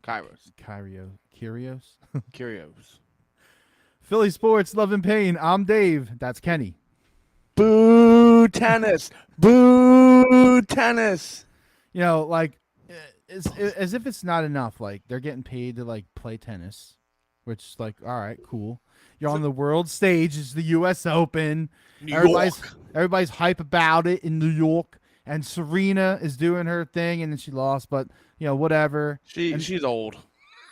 Kairos. Kyrios. Curios. Philly sports, love and pain. I'm Dave. That's Kenny. Boo tennis. Boo tennis. Like as if it's not enough. Like they're getting paid to like play tennis, which like all right, cool. You're on So, the world stage. It's the U.S. Open. New Everybody's York. everybody's hype about it in New York. And Serena is doing her thing, and then she lost, but whatever. And She's old.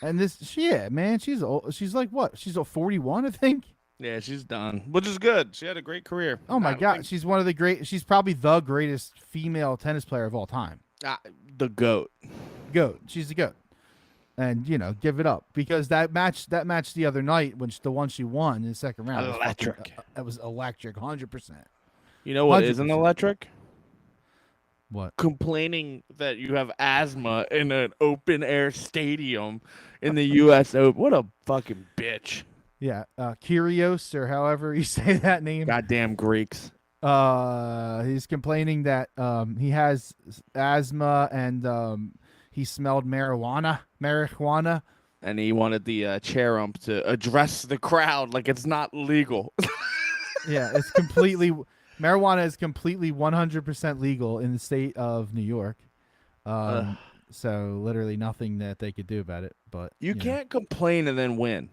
yeah, man, she's old. She's like what? She's 41, I think. Yeah, she's done, which is good. She had a great career. Oh my I god, think she's one of the great. She's probably the greatest female tennis player of all time. the goat. Goat. She's the goat. And give it up because that match the other night, the one she won in the second round, was fucking, Electric. that was electric, 100%. You know what isn't 100%. electric? What? Complaining that you have asthma in an open air stadium in the U.S. Open. What a fucking bitch. Yeah, Kyrgios or however you say that name. Goddamn Greeks. He's complaining that he has asthma and he smelled marijuana. And he wanted the chair ump to address the crowd like it's not legal. Yeah, marijuana is completely 100% legal in the state of New York. So literally nothing that they could do about it. But You can't complain and then win.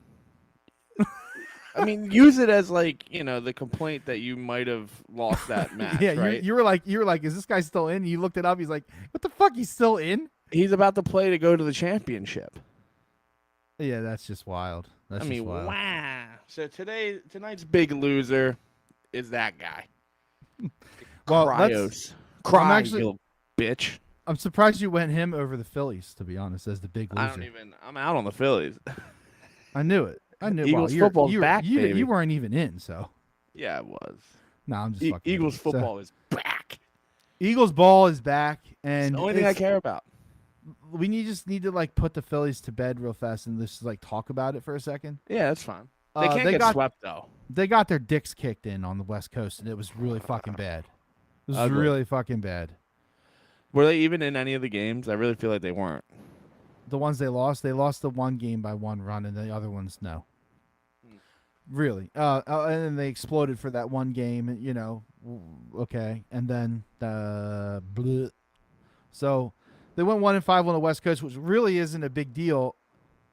I mean, use it as like, the complaint that you might have lost that match, yeah, right? you were like, is this guy still in? You looked it up. He's like, what the fuck? He's still in? He's about to play to go to the championship. Yeah, that's just wild. That's just wild. Wow. So tonight's big loser is that guy. Well, Cryos. I'm You little bitch. I'm surprised you went him over the Phillies, to be honest, as the big loser. I'm out on the Phillies. I knew it. I knew Eagles football's back, baby. You weren't even in, so. Yeah, it was. No, I'm just fucking. Eagles with you. football is back. Eagles ball is back, and It's the only thing I care about. We just need to like put the Phillies to bed real fast and just like talk about it for a second. Yeah, that's fine. They can't get swept though. They got their dicks kicked in on the West Coast, and it was really fucking bad. It was really fucking bad. Were they even in any of the games? I really feel like they weren't. The ones they lost the one game by 1 run, and the other ones no. Really, and then they exploded for that one game, okay, and then bleh. So they went 1-5 on the West Coast, which really isn't a big deal,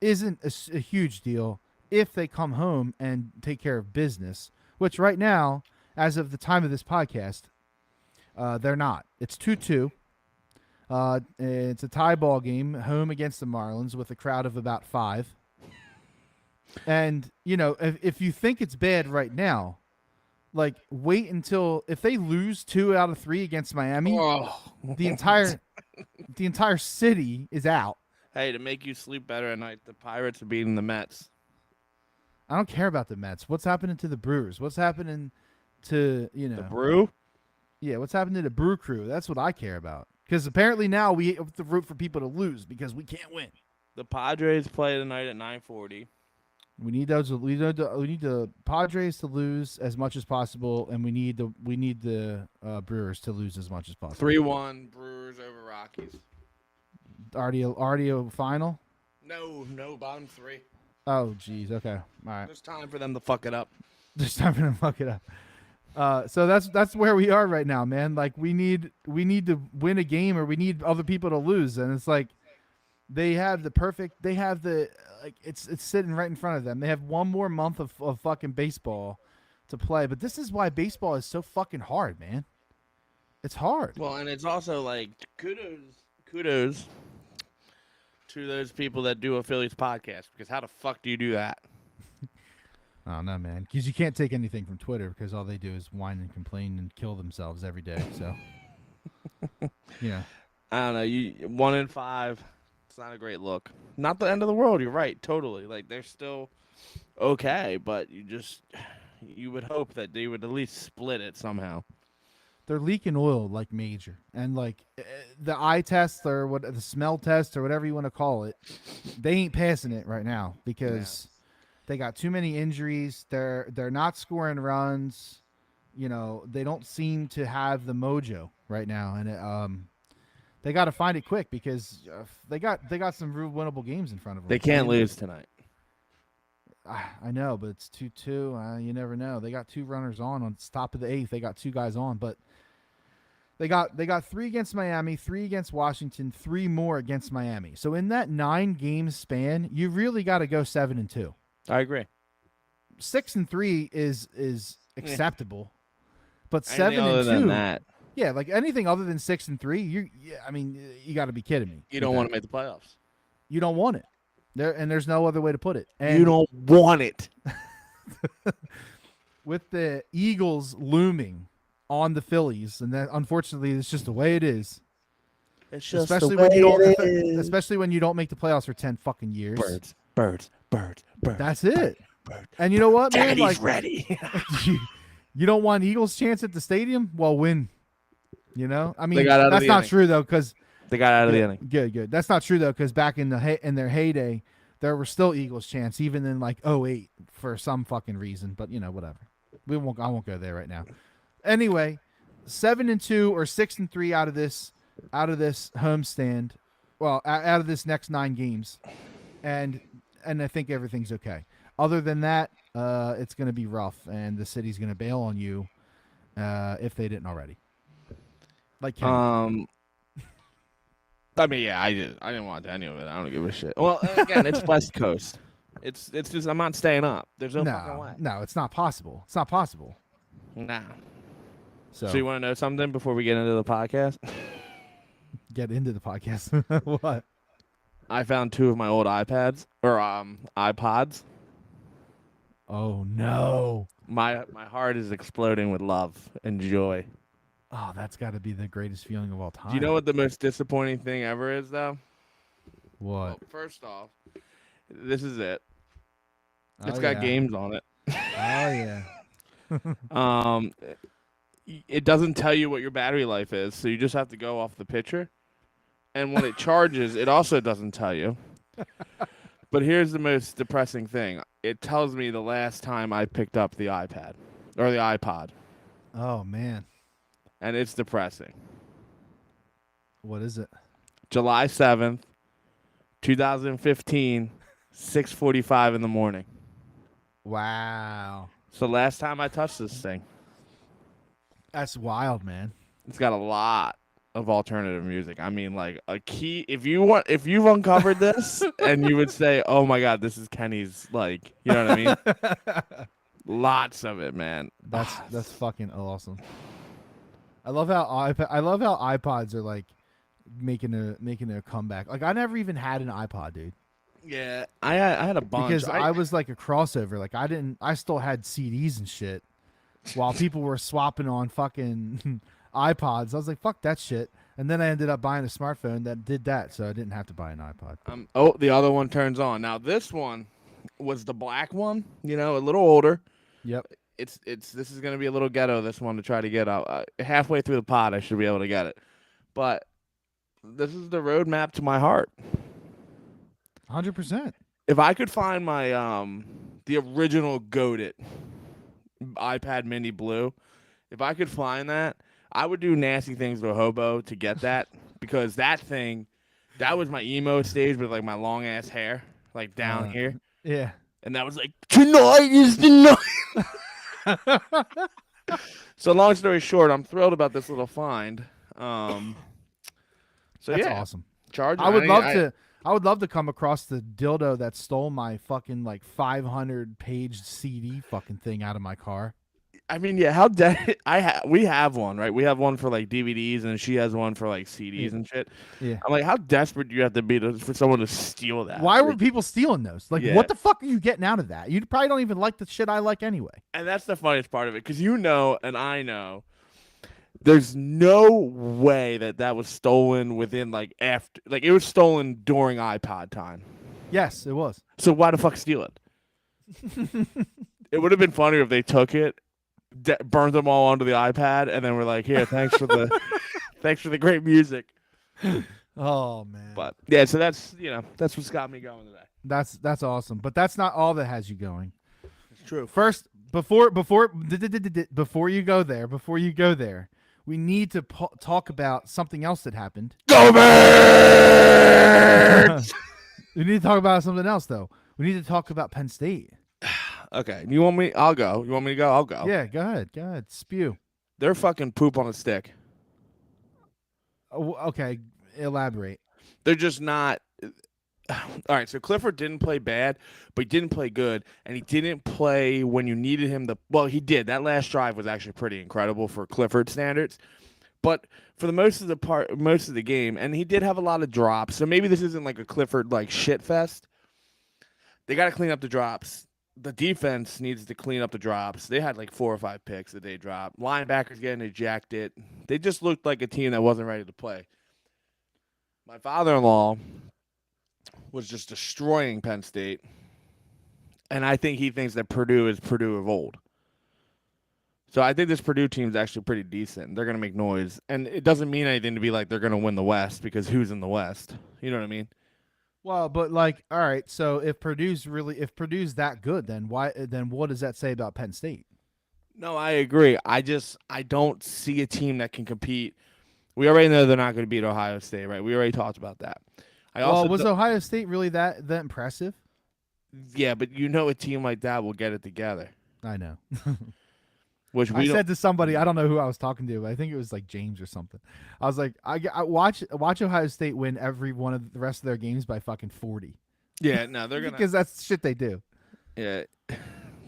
isn't a huge deal if they come home and take care of business, which right now, as of the time of this podcast, they're not. It's 2-2. It's a tie ball game, home against the Marlins with a crowd of about 5. And, if you think it's bad right now, like wait until if they lose 2 out of 3 against Miami, the entire city is out. Hey, to make you sleep better at night, the Pirates are beating the Mets. I don't care about the Mets. What's happening to the Brewers? What's happening to, The Brew? Yeah, what's happening to the Brew Crew? That's what I care about. Because apparently now we have to root for people to lose because we can't win. The Padres play tonight at 9:40. We need the Padres to lose as much as possible, and we need the Brewers to lose as much as possible. 3-1 Brewers over Rockies. Already a final? No, bottom 3. Oh, geez. Okay. All right. There's time for them to fuck it up. There's time for them to fuck it up. So that's where we are right now, man. Like we need to win a game, or we need other people to lose, and it's like they have it's sitting right in front of them. They have one more month of fucking baseball to play, but this is why baseball is so fucking hard, man. It's hard. Well, and it's also like kudos to those people that do a Phillies podcast, because how the fuck do you do that? Oh no, man, because you can't take anything from Twitter because all they do is whine and complain and kill themselves every day. So, yeah, I don't know. 1-5. It's not a great look. Not the end of the world. You're right. Totally. Like they're still okay, but you would hope that they would at least split it somehow. They're leaking oil like major, and like the eye test or the smell test or whatever you want to call it, they ain't passing it right now because they got too many injuries. They're not scoring runs. They don't seem to have the mojo right now, and They got to find it quick because they got some real winnable games in front of them. They can't lose tonight. I know, but it's 2-2. You never know. They got 2 runners on the top of the 8th. They got 2 guys on, but they got 3 against Miami, 3 against Washington, 3 more against Miami. So in that 9 game span, you really got to go 7-2. I agree. 6-3 is acceptable, but Anything 7-2. other than that, yeah, like anything other than 6-3, I mean, you got to be kidding me. you don't want to make the playoffs. You don't want it. There's no other way to put it. And You don't want it. with the Eagles looming on the Phillies, and that unfortunately it's just the way it is. It's just Especially the when way you don't, it is. especially when you don't make the playoffs for 10 fucking years. Birds. That's it. And you know what, man? Daddy's Like, ready. you don't want Eagles' chance at the stadium? Well, win. You know, I mean, got out of that's the not inning. true though, because They got out of the inning. Good. That's not true though, because back in their heyday, there were still Eagles' chance, even in like 2008 for some fucking reason. But whatever. I won't go there right now. Anyway, 7-2 or 6-3 out of this homestand. Well, out of this next 9 games, and I think everything's okay. Other than that, it's going to be rough, and the city's going to bail on you if they didn't already. Like Kenny. I mean, yeah, I didn't want any of it. I don't give a shit. Well, again, it's West Coast. It's just I'm not staying up. There's no fucking way. No, it's not possible. It's not possible. Nah. So you want to know something before we get into the podcast? get into the podcast. What? I found 2 of my old iPads or iPods. Oh no. My heart is exploding with love and joy. Oh, that's got to be the greatest feeling of all time. Do you know what the most disappointing thing ever is, though? What? Well, first off, this is it. It's Oh, got yeah. games on it. Oh yeah. It doesn't tell you what your battery life is, so you just have to go off the picture. And when it charges, it also doesn't tell you. But here's the most depressing thing. It tells me the last time I picked up the iPad or the iPod. Oh man. And it's depressing. What is it? July 7th, 2015, 6:45 in the morning. Wow. So last time I touched this thing. That's wild, man. It's got a lot of alternative music. I mean, like a key. If you've uncovered this, and you would say, "Oh my God, this is Kenny's," like, you know what I mean? Lots of it, man. That's fucking awesome. I love how iPods are like making a comeback. Like I never even had an iPod, dude. Yeah, I had a bunch Because I was like a crossover. Like I still had CDs and shit while people were swapping on fucking iPods. I was like, fuck that shit. And then I ended up buying a smartphone that did that, so I didn't have to buy an iPod. The other one turns on. Now this one was the black one, a little older. Yep. This is gonna be a little ghetto, this one, to try to get out. Halfway through the pod I should be able to get it. But this is the roadmap to my heart. 100%. If I could find my the original goated iPad Mini Blue, if I could find that, I would do nasty things to a hobo to get that because that was my emo stage with like my long ass hair like down here. Yeah. And that was like, tonight is the night. So long story short, I'm thrilled about this little find. So That's yeah, awesome. Charger. I would love to come across the dildo that stole my fucking like 500 page CD fucking thing out of my car. I mean, yeah. We have one, right? We have one for like DVDs, and she has one for like CDs and shit. Yeah. I'm like, how desperate do you have to be for someone to steal that? Why were people stealing those? Like, Yeah. what the fuck are you getting out of that? You probably don't even like the shit I like anyway. And that's the funniest part of it, because and I know, there's no way that was stolen within like after, like it was stolen during iPod time. Yes, it was. So why the fuck steal it? It would have been funnier if they took it, burned them all onto the iPad, and then we're like, here, thanks for the great music. Oh man. But yeah, so that's what's got me going today. That's awesome. But that's not all that has you going. It's true. First, before you go there, We need to talk about something else that happened. Go Birds! We need to talk about something else, though. We need to talk about Penn State. Okay, you want me? I'll go. You want me to go? I'll go. Yeah, go ahead. Go ahead. Spew. They're fucking poop on a stick. Okay, elaborate. They're just not. All right, so Clifford didn't play bad, but he didn't play good, and he didn't play when you needed him to. Well, he did. That last drive was actually pretty incredible for Clifford standards, but for the most of the game, and he did have a lot of drops. So maybe this isn't like a Clifford like shit fest. They got to clean up the drops. The defense needs to clean up the drops. They had like 4 or 5 picks that they dropped. Linebackers getting ejected. They just looked like a team that wasn't ready to play. My father-in-law was just destroying Penn State, and I think he thinks that Purdue is Purdue of old. So I think this Purdue team is actually pretty decent. They're going to make noise, and it doesn't mean anything to be like they're going to win the West because who's in the West? You know what I mean? Well, but like, all right. So if Purdue's that good, then why? Then what does that say about Penn State? No, I agree. I don't see a team that can compete. We already know they're not going to beat Ohio State, right? We already talked about that. Was Ohio State really that impressive? Yeah, but you know a team like that will get it together. I know. Which I said to somebody, I don't know who I was talking to, but I think it was like James or something. I was like, I watch Ohio State win every one of the rest of their games by fucking 40. Yeah, no, they're gonna because that's shit they do. Yeah,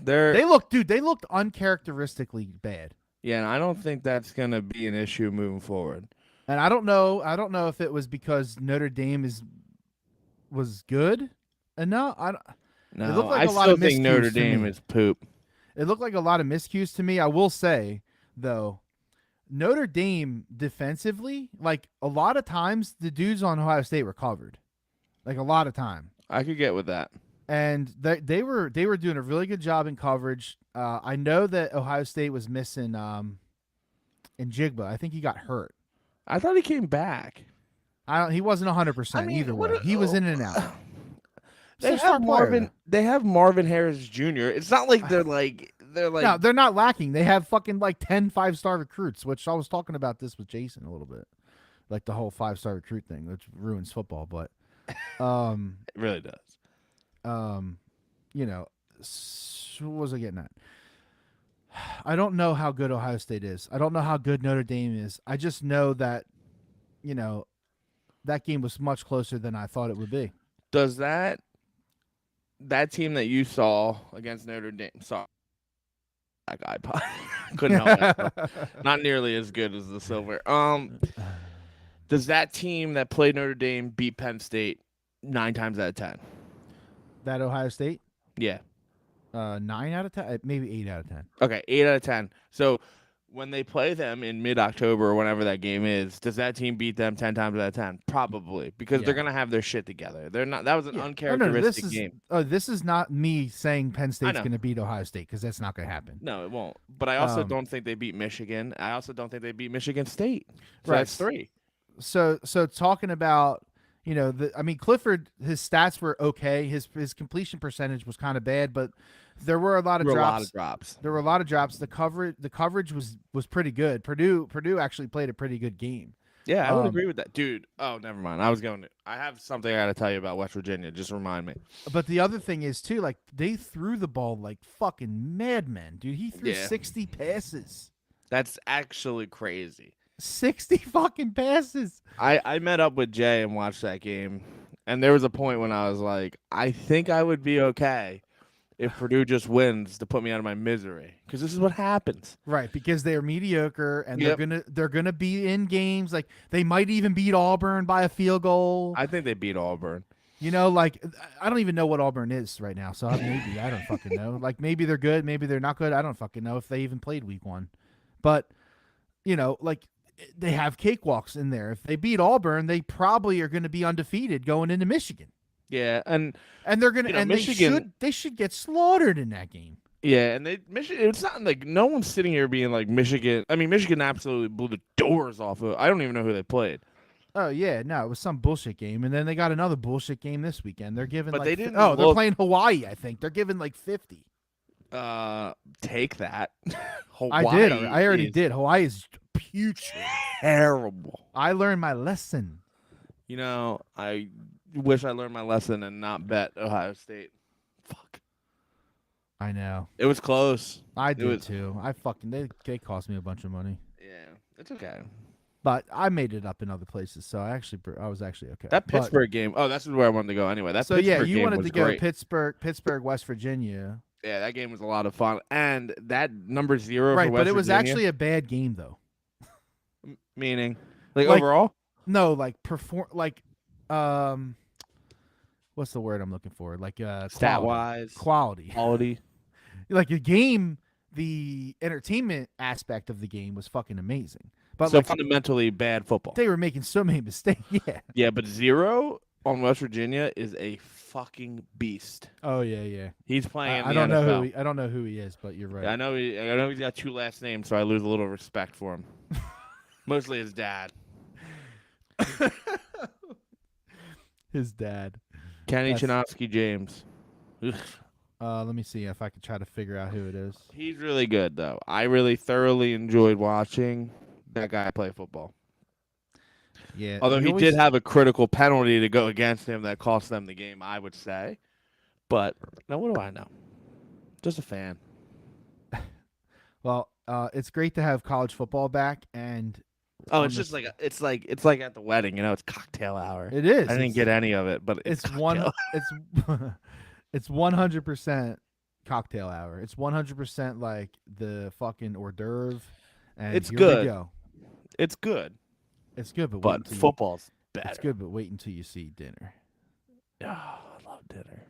they looked uncharacteristically bad. Yeah, and I don't think that's gonna be an issue moving forward. And I don't know if it was because Notre Dame was good. And no, it looked like I still think Notre Dame is poop. It looked like a lot of miscues to me. I will say, though, Notre Dame defensively, like a lot of times the dudes on Ohio State were covered. Like a lot of time. I could get with that. And they were doing a really good job in coverage. I know that Ohio State was missing Njigba. I think he got hurt. I thought he came back. He wasn't 100% either way. He was in and out. They have Marvin Harris Jr. It's not like they're like no, they're not lacking. They have fucking like 10 5-star recruits, which I was talking about this with Jason a little bit. Like the whole 5-star recruit thing, which ruins football, but it really does. You know, what was I getting at? I don't know how good Ohio State is. I don't know how good Notre Dame is. I just know that, you know, that game was much closer than I thought it would be. Does that team that you saw against Notre Dame, sorry, that guy couldn't help myself. Not nearly as good as the Silver. Does that team that played Notre Dame beat Penn State 9 times out of 10? That Ohio State? Yeah. 9 out of 10, maybe 8 out of 10. Okay, 8 out of 10. So when they play them in mid-October or whenever that game is, does that team beat them 10 times out of 10? Probably, because they're gonna have their shit together. They're not. That was an uncharacteristic game. This is not me saying Penn State's gonna beat Ohio State because that's not gonna happen. No, it won't. But I also don't think they beat Michigan. I also don't think they beat Michigan State. So that's 3. So talking about, you know, Clifford, his stats were okay. His completion percentage was kind of bad, but there were a lot of drops. There were a lot of drops. The coverage was pretty good. Purdue actually played a pretty good game. Yeah, I would agree with that, dude. Oh, never mind. I have something I got to tell you about West Virginia. Just remind me. But the other thing is too, like they threw the ball like fucking madmen, dude. He threw 60 passes. That's actually crazy. 60 fucking passes. I met up with Jay and watched that game, and there was a point when I was like, I think I would be okay if Purdue just wins to put me out of my misery, because this is what happens. Right, because they're mediocre and they're gonna be in games like they might even beat Auburn by a field goal. I think they beat Auburn. You know, like I don't even know what Auburn is right now, so maybe I don't fucking know. Like maybe they're good, maybe they're not good. I don't fucking know if they even played week 1. But you know, like they have cakewalks in there. If they beat Auburn, they probably are going to be undefeated going into Michigan. Yeah, and they're gonna and Michigan, they should get slaughtered in that game. Yeah, and Michigan. It's not like no one's sitting here being like Michigan. I mean, Michigan absolutely blew the doors off of. I don't even know who they played. Oh yeah, no, it was some bullshit game, and then they got another bullshit game this weekend. They're giving, but like, they didn't. They're playing Hawaii. I think they're giving like 50. Take that. Hawaii I already did. Hawaii is putrid. Terrible. I learned my lesson. You know, I wish I learned my lesson and not bet Ohio State. Fuck. I know. It was close. I It did was, too. They cost me a bunch of money, yeah, it's okay. but I made it up in other places, so I was actually okay. That But- Pittsburgh game. Oh, that's where I wanted to go anyway. That so Pittsburgh yeah, you game wanted was to go great. Pittsburgh, West Virginia. Yeah, that game was a lot of fun. And that number 0 Right, for West but it was Virginia, actually a bad game though. meaning Like- overall. No, like what's the word I'm looking for? Like Stat quality. wise, Quality. quality. Like the game, the entertainment aspect of the game was fucking amazing. But So like fundamentally bad football. they were making so many mistakes. Yeah. Yeah, but 0 on West Virginia is a fucking beast. Oh yeah. He's playing in I the don't know NFL. I don't know who he is, but you're right. Yeah, I know he's got 2 last names, so I lose a little respect for him. Mostly his dad. His dad. Kenny That's- Chinovsky James. Ugh. Let me see if I can try to figure out who it is. He's really good though. I really thoroughly enjoyed watching that guy play football. Yeah. Although he always- did have a critical penalty to go against him that cost them the game, I would say. But now what do I know? Just a fan. Well, it's great to have college football back, and Oh, on it's this- just like it's like at the wedding, it's cocktail hour. it is. I didn't get any of it, but it's cocktail. It's 100% cocktail hour. It's 100% like the fucking hors d'oeuvre. And It's here good. We go. It's good, It's good, but wait but until football's better. it's good, but wait until you see dinner. Oh, I love dinner.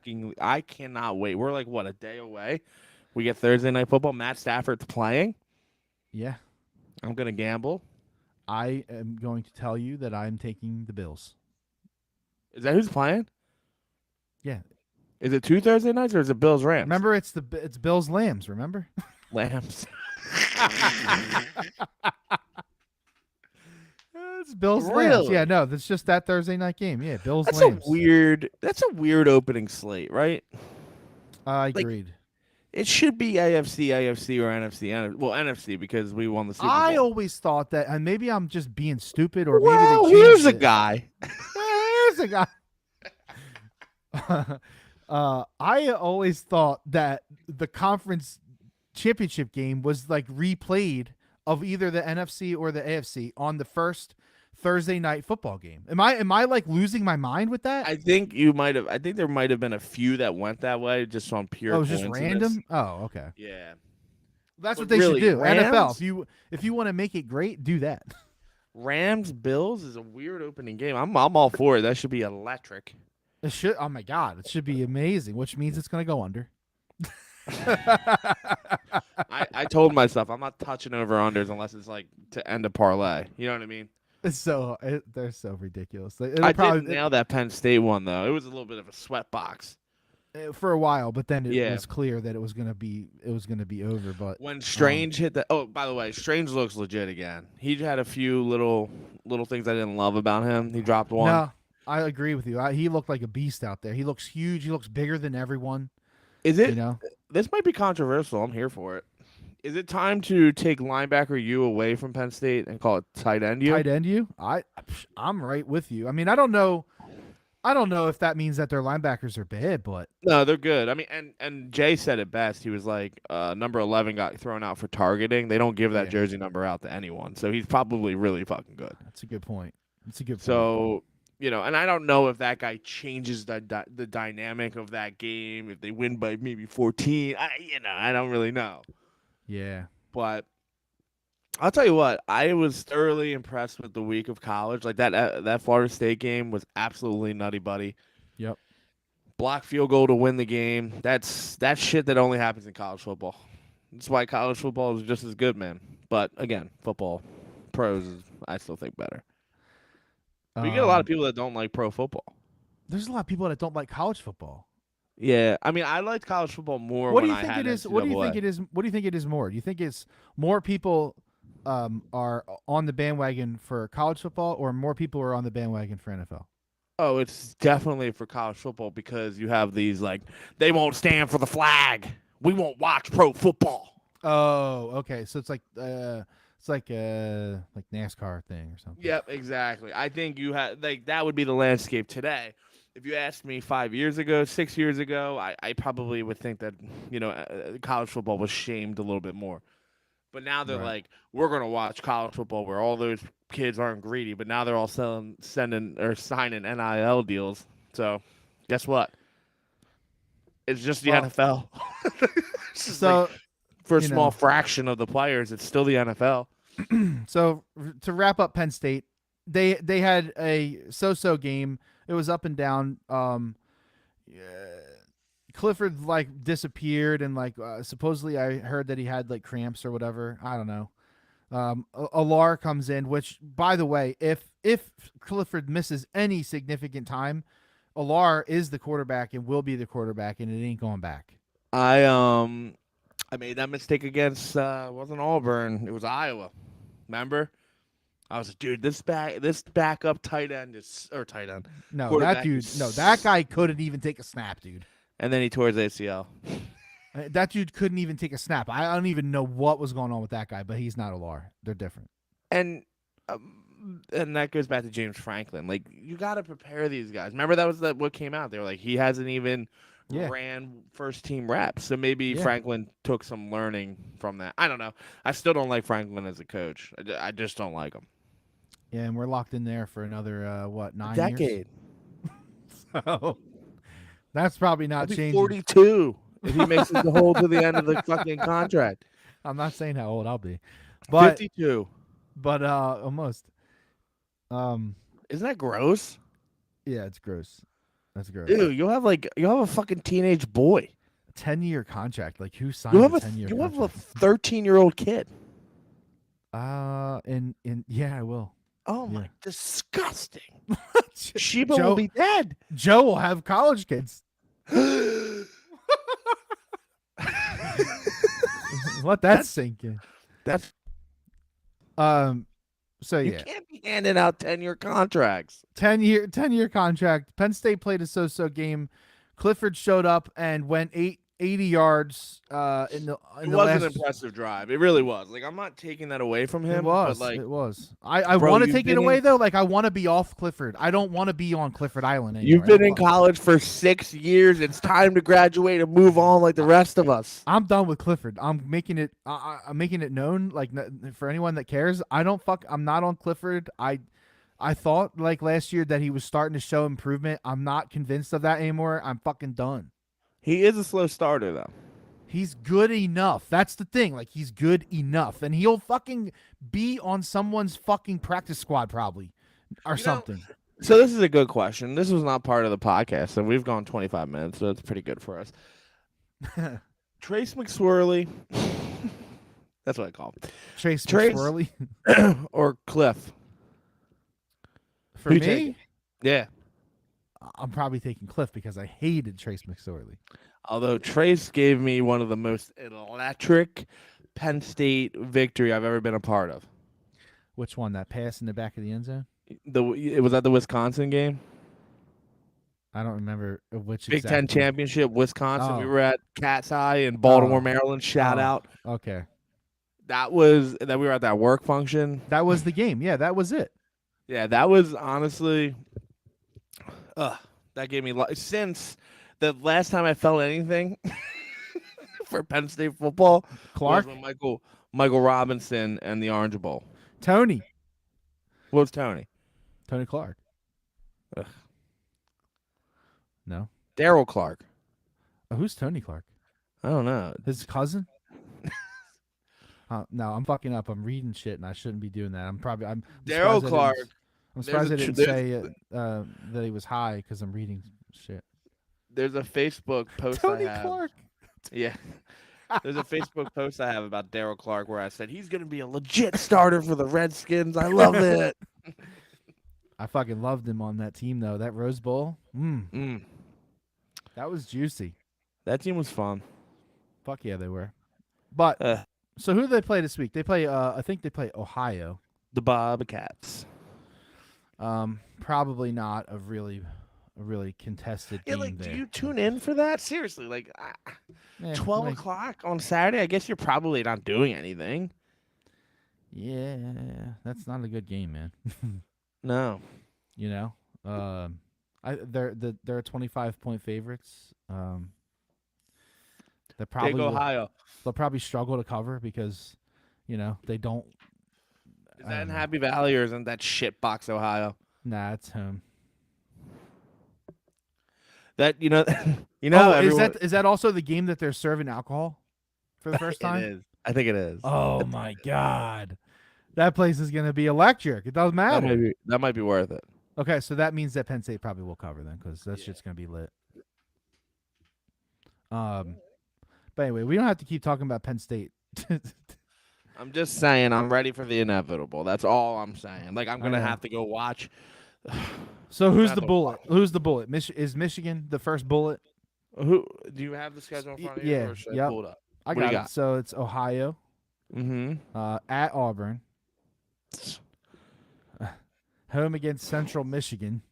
We- I cannot wait. We're like what, a day away? We get Thursday night football. Matt Stafford's playing. Yeah, I'm gonna gamble. I am going to tell you that I'm taking the Bills. Is that who's playing? Yeah, Is it 2 Thursday nights or is it Bills Rams? remember it's Bills Lambs. Remember? Lambs. It's Bills Lambs. Really? Yeah, no, that's just that Thursday night game. Yeah, Bills That's Lambs. That's a weird opening slate, right? I like, agreed. It should be AFC, or NFC. Well, NFC because we won the Super Bowl. I always thought that, and maybe I'm just being stupid, or well, maybe they here's changed a it. guy. Here's a guy. I always thought that the conference championship game was like replayed of either the NFC or the AFC on the first Thursday night football game. Am I like losing my mind with that? I think you might have. I think there might have been a few that went that way, just on pure. Oh, it was just coincidence. random. Oh, okay. Yeah. That's But what they really, should do. NFL. Rams? If you want to make it great, do that. Rams Bills is a weird opening game. I'm all for it. That should be electric. It should. Oh my God, it should be amazing. Which means it's gonna go under. I told myself I'm not touching over unders unless it's like to end a parlay. You know what I mean? They're so ridiculous. It'll I probably did nail that Penn State one though. It was a little bit of a sweat box. for a while, but then it Yeah. was clear that it was gonna be over. But When Strange hit that. Oh, by the way, Strange looks legit again. He had a few little things I didn't love about him. He dropped one. no, I agree with you. He looked like a beast out there. He looks huge. He looks bigger than everyone. Is it? You know, This might be controversial. I'm here for it. Is it time to take linebacker U away from Penn State and call it tight end U? tight end you. I'm right with you. I mean, I don't know if that means that their linebackers are bad, but No, they're good. I mean, and Jay said it best. He was like, number 11 got thrown out for targeting. They don't give that Yeah. jersey number out to anyone. So he's probably really fucking good. that's a good point. It's a good point. So, and I don't know if that guy changes the dynamic of that game. If they win by maybe 14, I don't really know. Yeah. But I'll tell you what, I was thoroughly impressed with the week of college. Like that Florida State game was absolutely nutty, buddy. Yep. Block field goal to win the game. That's shit that only happens in college football. That's why college football is just as good, man. But again, football, pros, I still think better. But you get a lot of people that don't like pro football. There's a lot of people that don't like college football. Yeah, I mean, I liked college football more. What do when you I think had it is? What do you NCAA. think it is? What do you think it is more? Do you think it's more people are on the bandwagon for college football, or more people are on the bandwagon for NFL? Oh, it's definitely for college football because you have these like they won't stand for the flag. We won't watch pro football. Oh, okay. So it's It's like a NASCAR thing or something. Yep, exactly. I think you had like that would be the landscape today. If you asked me 5 years ago, 6 years ago, I probably would think that college football was shamed a little bit more. But now they're Right. like, we're gonna watch college football where all those kids aren't greedy. But now they're all sending or signing NIL deals. So, guess what? It's just the Well, NFL. It's just like so for a you small know, fraction of the players, it's still the NFL. so to wrap up Penn State, they had a so-so game. It was up and down. Clifford like disappeared and like supposedly I heard that he had like cramps or whatever. I don't know. Alar comes in, which by the way, if Clifford misses any significant time, Alar is the quarterback and will be the quarterback, and it ain't going back. I made that mistake against wasn't Auburn, it was Iowa. Remember? I was like, dude, this backup tight end is or tight end No, that quarterback dude. No, that is, guy couldn't even take a snap, dude. and then he tore his ACL. That dude couldn't even take a snap. I don't even know what was going on with that guy, but he's not Alar. They're different. And that goes back to James Franklin. Like you got to prepare these guys. Remember that was what came out. They were like he hasn't even Yeah. ran first team reps. So maybe Yeah. Franklin took some learning from that. I don't know. I still don't like Franklin as a coach. I just don't like him. Yeah, and we're locked in there for another 9 Decade. years? So that's probably not He'll be changing. 42 if he makes it the whole to the end of the fucking contract. I'm not saying how old I'll be, but 52. almost. Isn't that gross? Yeah, it's gross. That's gross. Dude, you'll have a fucking teenage boy. 10-year contract. Like who signs You a have 10-year you have a contract? 13-year-old kid. In yeah, I will. Oh Yeah. my, disgusting. Sheba Joe- will be dead. Joe will have college kids. Let that sink in. That's So you yeah, can't be handing out 10-year contracts. 10-year contract. Penn State played a so-so game. Clifford showed up and went 80 yards in the It the was last. an impressive drive. It really was. Like I'm not taking that away from him. It was. But like, It was. I bro, want to you've take it been away in- though. Like I want to be off Clifford. I don't want to be on Clifford Island anymore. you've been in college for 6 years. It's time to graduate and move on like the rest of us. I'm done with Clifford. I'm making it. I'm making it known. Like for anyone that cares, I'm not on Clifford. I thought like last year that he was starting to show improvement. I'm not convinced of that anymore. I'm fucking done. He is a slow starter though. He's good enough. That's the thing. Like he's good enough, and he'll fucking be on someone's fucking practice squad probably, or something. So this is a good question. This was not part of the podcast, and we've gone 25 minutes, so it's pretty good for us. Trace McSwirly. That's what I call him. Trace Trace- McSwirly. Or Cliff. For Who you me, taking? Yeah. I'm probably taking Cliff because I hated Trace McSorley. Although Trace gave me one of the most electric Penn State victory I've ever been a part of. Which one? That pass in the back of the end zone? It was at the Wisconsin game. I don't remember which Big exact Ten one. championship, Wisconsin. We Oh. were at Cat's Eye in Baltimore, Oh. Maryland. Shout Oh. out. Okay. That was that we were at that work function. That was the game. Yeah, that was it. Yeah, that was honestly, that gave me since the last time I felt anything for Penn State football Clark? was when Michael Robinson and the Orange Bowl. Tony. What was Tony? Tony Clark. Ugh. No. Daryl Clark. Oh, who's Tony Clark? I don't know. His cousin? No, I'm fucking up. I'm reading shit, and I shouldn't be doing that. I'm Daryl Clark. I'm surprised I There's a didn't tr- say that he was high because I'm reading shit. There's a Facebook post Tony I have. Clark. Yeah. There's a Facebook post I have about Daryl Clark where I said he's going to be a legit starter for the Redskins. I love it. I fucking loved him on that team though. That Rose Bowl. That was juicy. That team was fun. Fuck yeah, they were. But so who do they play this week? They play I think they play Ohio. The Bobcats. Probably not a really contested game Like, there. do you tune in for that? Seriously, like 12 like, o'clock on Saturday? I guess you're probably not doing anything. Yeah, that's not a good game, man. No. You know, they're 25-point favorites. They Take probably will. Ohio. They'll probably struggle to cover because, they don't. Is I that don't in know. Happy Valley or isn't that shitbox Ohio? Nah, it's home. That Oh, everyone. is that also the game that they're serving alcohol for the first It time? is. I think it is. Oh my god, that place is gonna be electric. It doesn't matter. That might be worth it. Okay, so that means that Penn State probably will cover then because that Yeah. shit's gonna be lit. Um, but anyway, we don't have to keep talking about Penn State. I'm just saying I'm ready for the inevitable. That's all I'm saying. Like I'm I gonna know. have to go watch. So I'm gonna who's have the to bullet? watch. Who's the bullet? Is Michigan the first bullet? Who do you have the schedule in front of you, Yeah. or should I Yep. pull it up? I What do you got it. got? So it's Ohio, Mm-hmm. at Auburn, home against Central Michigan,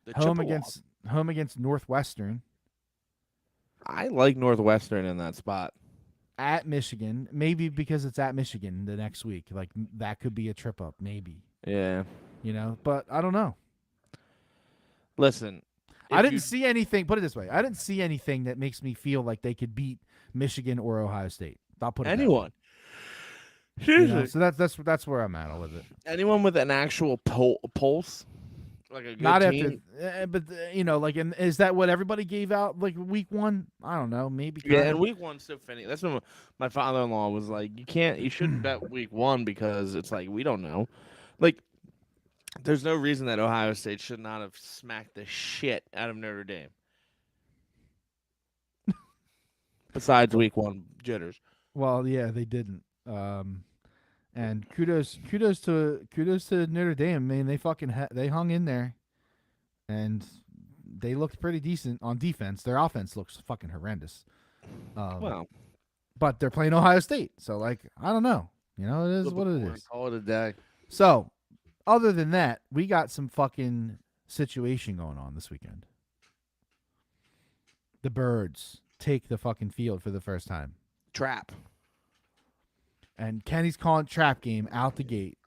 The home Chippewa. against home against Northwestern, I like Northwestern in that spot. at Michigan. Maybe because it's at Michigan the next week. Like that could be a trip up. Maybe Yeah. but I don't know. Listen, I if didn't you see anything. Put it this way: I didn't see anything that makes me feel like they could beat Michigan or Ohio State. I'll put it that way. anyone, seriously, So that's where I'm at with it. anyone with an actual pulse, like a good Not after, team. but like, and is that what everybody gave out like week one? I don't know, maybe Yeah, kind and of. week one's so funny. That's when my father-in-law was like, you shouldn't bet week one because it's like we don't know. Like, there's no reason that Ohio State should not have smacked the shit out of Notre Dame. Besides week one jitters. Well, yeah, they didn't. And kudos to Notre Dame. I mean, they fucking they hung in there, and they looked pretty decent on defense. Their offense looks fucking horrendous. Well, But they're playing Ohio State, so like I don't know. It is flip a what it coin, is. call it a day. So, other than that, we got some fucking situation going on this weekend. The Birds take the fucking field for the first time. Trap. And Kenny's calling trap game out the gate.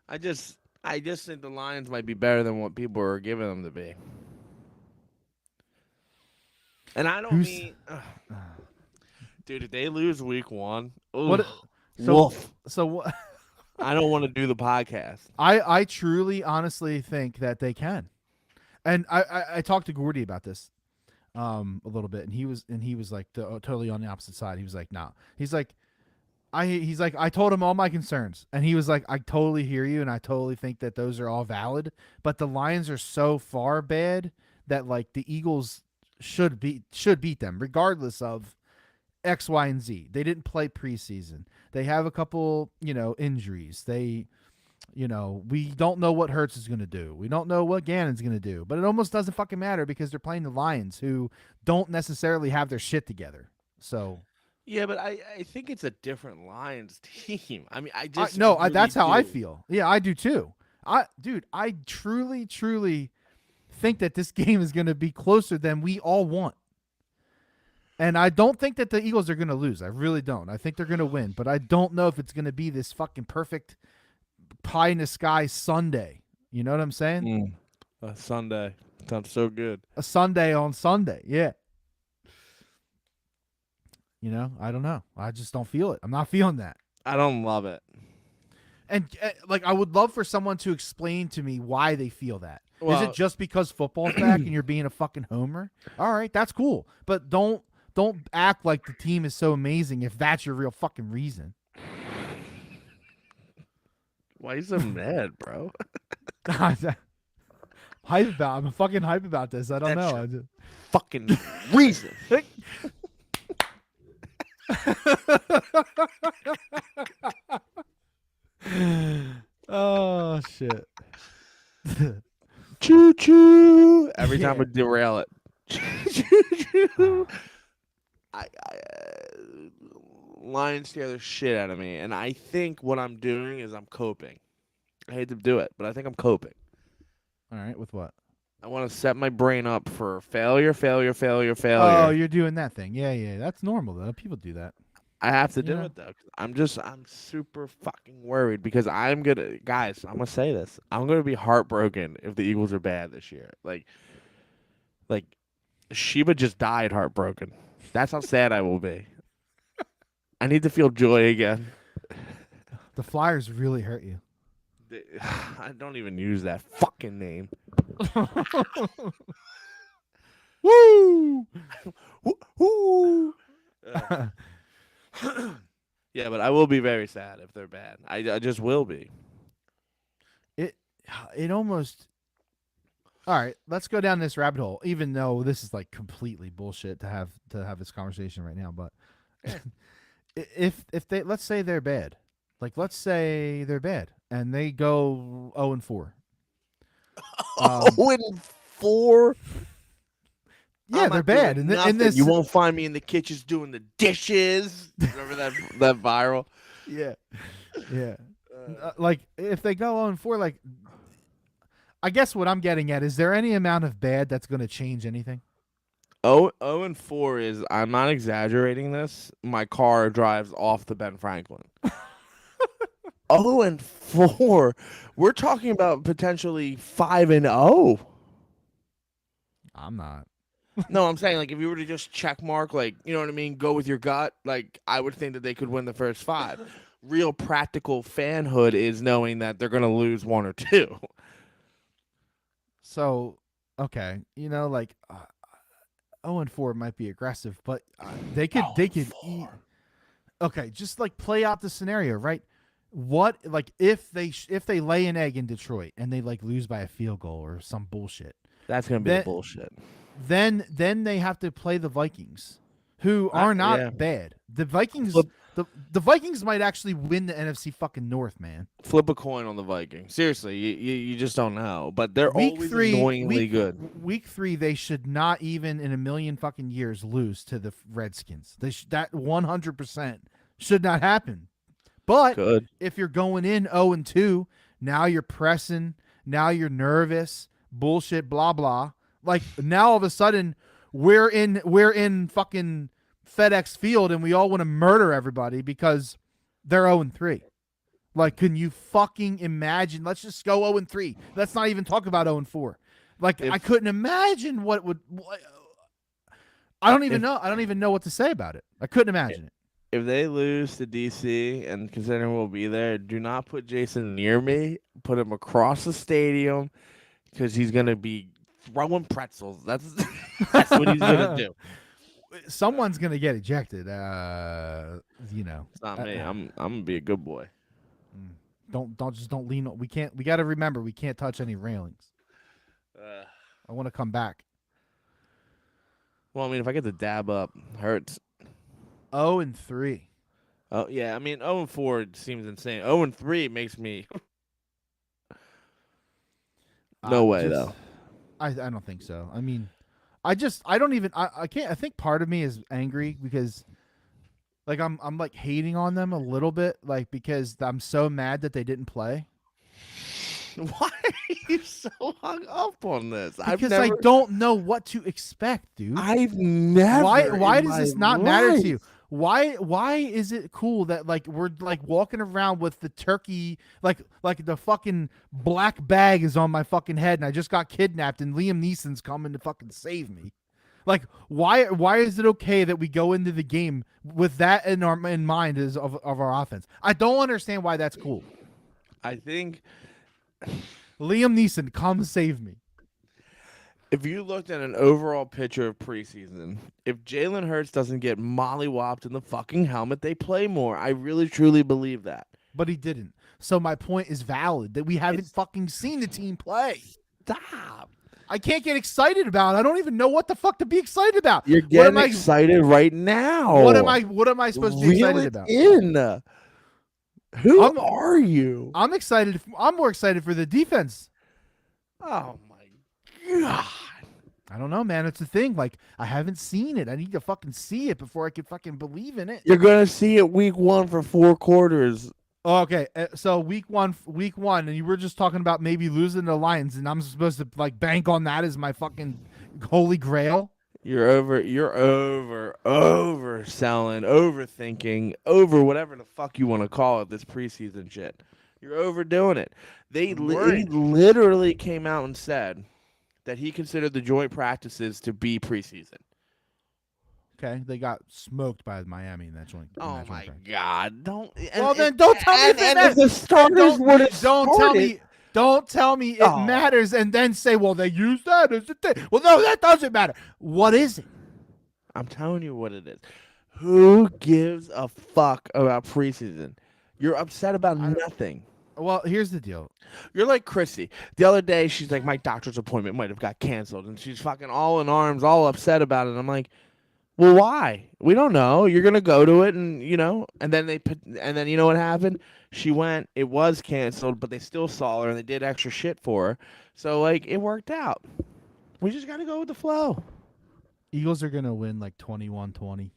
I just think the Lions might be better than what people are giving them to be. And I don't mean, dude, if they lose week one, What? wolf. So what? I don't want to do the podcast. I truly, honestly think that they can. And I talked to Gordy about this, a little bit, and he was like totally on the opposite side. He was like, nah. He's like, I told him all my concerns, and he was like, I totally hear you, and I totally think that those are all valid, but the Lions are so far bad that like the Eagles should beat them regardless of X, Y, and Z. They didn't play preseason. They have a couple, injuries. We don't know what Hurts is going to do. We don't know what Gannon's going to do, but it almost doesn't fucking matter because they're playing the Lions, who don't necessarily have their shit together. So. Yeah, but I think it's a different Lions team. I mean, That's really how I do. feel. Yeah, I do too. I truly think that this game is going to be closer than we all want. And I don't think that the Eagles are going to lose. I really don't. I think they're going to win, but I don't know if it's going to be this fucking perfect pie in the sky Sunday. You know what I'm saying? Sunday sounds so good. A Sunday on Sunday. Yeah. I don't know. I just don't feel it. I'm not feeling that. I don't love it. And like, I would love for someone to explain to me why they feel that. Well, Is it just because football's back and you're being a fucking homer? All right, that's cool. But don't act like the team is so amazing if that's your real fucking reason. why are you so mad, bro? I'm fucking hype about this. I don't That's know. your I just... Fucking reason. Oh shit. Choo choo. Every time Yeah. we derail it. Choo choo. Lions scare the shit out of me, and I think what I'm doing is I'm coping. I hate to do it, but I think I'm coping. All right, with what? I want to set my brain up for failure. Oh, you're doing that thing. Yeah, that's normal though. People do that. I have to do Yeah. it though. 'Cause I'm super fucking worried because guys, I'm gonna say this. I'm gonna be heartbroken if the Eagles are bad this year. Like Sheba just died heartbroken. That's how sad I will be. I need to feel joy again. The Flyers really hurt you. I don't even use that fucking name. Woo! Woo! Yeah, but I will be very sad if they're bad. I just will be. It almost. All right, let's go down this rabbit hole. Even though this is like completely bullshit to have this conversation right now, but if they, let's say they're bad, like let's say they're bad and they go 0-4. 0-4. Yeah, they're bad. And in this, you won't find me in the kitchens doing the dishes. Remember that viral? Yeah, yeah. Like if they go 0-4, like I guess what I'm getting at is there any amount of bad that's going to change anything? 0-4 is, I'm not exaggerating this. My car drives off the Ben Franklin. 0-4. We're talking about potentially 5-0. I'm not. No, I'm saying like if you were to just check mark, like you know what I mean, go with your gut. Like I would think that they could win the first 5. Real practical fanhood is knowing that they're going to lose 1 or 2. So okay, like 0-4 might be aggressive, but they could eat. Okay, just like play out the scenario, right? What, like if they lay an egg in Detroit and they like lose by a field goal or some bullshit, That's going to be the bullshit. Then they have to play the Vikings, who are not bad. The Vikings, the Vikings might actually win the NFC fucking North, man. Flip a coin on the Vikings. Seriously, you just don't know. But they're always annoyingly good. Week 3, they should not even in a million fucking years lose to the Redskins. That 100% should not happen. But if you're going in 0-2, now you're pressing, now you're nervous, bullshit, blah blah. Like now all of a sudden we're in fucking FedEx Field and we all want to murder everybody because they're 0-3. Like, can you fucking imagine? Let's just go 0-3. Let's not even talk about 0-4. Like, I couldn't imagine what would. I don't even know. I don't even know what to say about it. I couldn't imagine it. If they lose to DC, and considering we'll be there, do not put Jason near me. Put him across the stadium because he's gonna be throwing pretzels. That's what he's gonna do. Someone's gonna get ejected. It's not me. I'm gonna be a good boy. Don't lean on. We got to remember we can't touch any railings. I want to come back. Well, I mean, if I get the dab up, hurts. 0-3. Oh yeah, I mean 0-4 seems insane. 0-3 makes me. No way though. I don't think so. I mean, I don't even. I can't. I think part of me is angry because, like, I'm like hating on them a little bit, like because I'm so mad that they didn't play. Why are you so hung up on this? Because I don't know what to expect, dude. I've never. Why does this not matter to you? Why is it cool that like we're like walking around with the turkey like the fucking black bag is on my fucking head and I just got kidnapped and Liam Neeson's coming to fucking save me? Like why is it okay that we go into the game with that in mind as of our offense? I don't understand why that's cool. I think Liam Neeson, come save me. If you looked at an overall picture of preseason, if Jalen Hurts doesn't get mollywopped in the fucking helmet, they play more. I really, truly believe that. But he didn't. So my point is valid that we haven't fucking seen the team play. Stop. I can't get excited about it. I don't even know what the fuck to be excited about. You're getting excited right now. What am I supposed to be excited about? Who are you? I'm excited. I'm more excited for the defense. Oh my God. I don't know, man. It's a thing. Like, I haven't seen it. I need to fucking see it before I can fucking believe in it. You're going to see it week 1 for 4 quarters. Oh, okay. So week one, and you were just talking about maybe losing the Lions, and I'm supposed to like bank on that as my fucking holy grail. You're overselling, overthinking, over whatever the fuck you want to call it. This preseason shit. You're overdoing it. I'm He worried. literally came out and said that he considered the joint practices to be preseason. Okay, they got smoked by Miami in that joint. Oh my god! Don't. Well, then don't tell me if it and if matters. the starters would have Don't tell started, me. Don't tell me it Oh. matters, and then say, "Well, they used that as a thing." Well, no, that doesn't matter. What is it? I'm telling you what it is. Who gives a fuck about preseason? You're upset about nothing. Well, here's the deal. You're like Chrissy. The other day, she's like, my doctor's appointment might have got canceled, and she's fucking all in arms, all upset about it. I'm like, well, why? We don't know. You're gonna go to it, and and then and then you know what happened? She went. It was canceled, but they still saw her, and they did extra shit for her. So like, it worked out. We just gotta go with the flow. Eagles are gonna win like 21-20.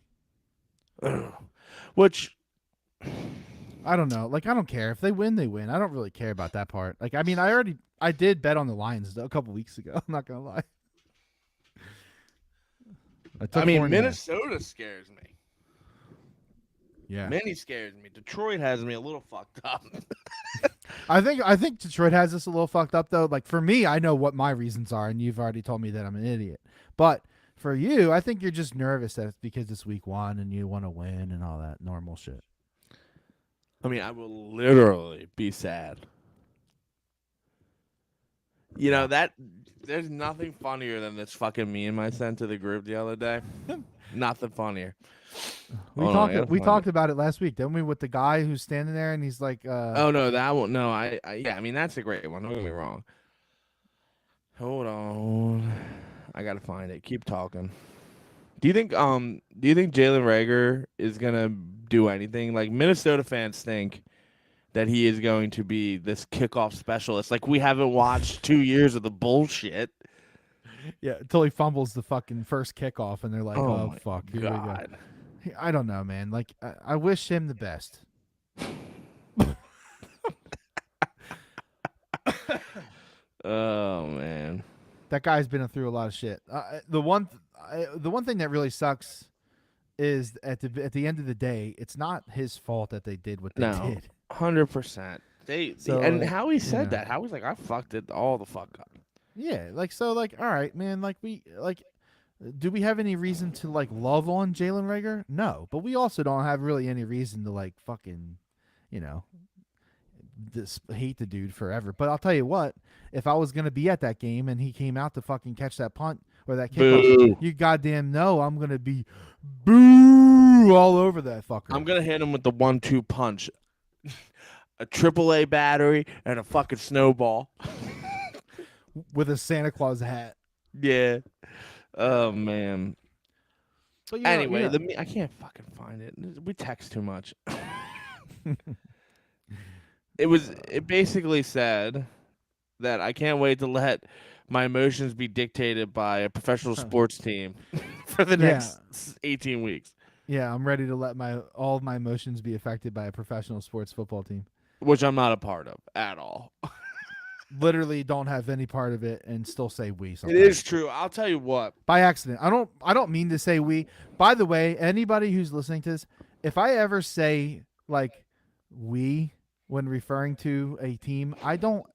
Which I don't know. Like, I don't care if they win. They win. I don't really care about that part. Like, I mean, I did bet on the Lions a couple weeks ago. I'm not gonna lie. I mean, Minnesota scares me. Yeah, Many scares me. Detroit has me a little fucked up. I think Detroit has us a little fucked up though. Like for me, I know what my reasons are, and you've already told me that I'm an idiot. But for you, I think you're just nervous that it's because it's week 1 and you want to win and all that normal shit. I mean, I will literally be sad. You know that there's nothing funnier than this fucking meme I sent to the group the other day. Nothing funnier. We talked about it last week, didn't we? With the guy who's standing there and he's like, oh no, that one. No, yeah. I mean, that's a great one. Don't get me wrong. Hold on, I gotta find it. Keep talking. Do you think Jalen Reagor is gonna do anything? Like Minnesota fans think that he is going to be this kickoff specialist. Like we haven't watched 2 years of the bullshit. Yeah, until he fumbles the fucking first kickoff, and they're like, "Oh fuck, here we go." I don't know, man. Like, I wish him the best. Oh man, that guy's been through a lot of shit. The one thing that really sucks is at the end of the day, it's not his fault that they did what they did. 100%. And Howie said that. Howie's like, I fucked it all the fuck up. Yeah, all right, man. Do we have any reason to love on Jalen Reagor? No, but we also don't have really any reason to fucking, hate the dude forever. But I'll tell you what, if I was gonna be at that game and he came out to fucking catch that punt or that kickoff, you goddamn know I'm gonna be boo all over that fucker. I'm gonna hit him with the 1-2 punch, a AAA battery and a fucking snowball with a Santa Claus hat. Yeah. Oh man. But anyway, I can't fucking find it. We text too much. It basically said that I can't wait to let my emotions be dictated by a professional sports team for the next 18 weeks. Yeah, I'm ready to let all of my emotions be affected by a professional sports football team, which I'm not a part of at all. Literally don't have any part of it and still say we sometimes. It is true. I'll tell you what. By accident. I don't mean to say we. By the way, anybody who's listening to this, if I ever say we when referring to a team, I don't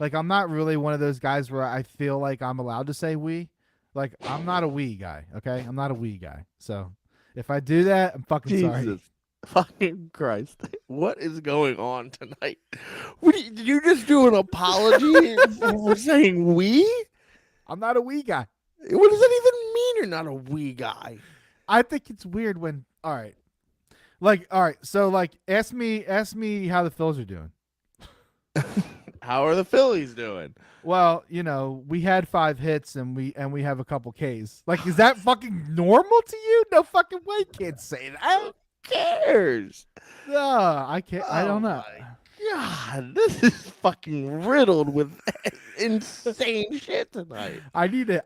I'm not really one of those guys where I feel like I'm allowed to say we. I'm not a we guy, okay? I'm not a we guy. So, if I do that, I'm fucking sorry. Fucking Christ. What is going on tonight? Did you just do an apology for saying we? I'm not a we guy. What does that even mean you're not a we guy? I think it's weird when all right. So ask me how the Phillies are doing. How are the Phillies doing? Well, we had 5 hits and we have a couple Ks. Is that fucking normal to you? No fucking way, can't say that. Who cares? No, I can't. I don't know. God, this is fucking riddled with insane shit tonight. I need a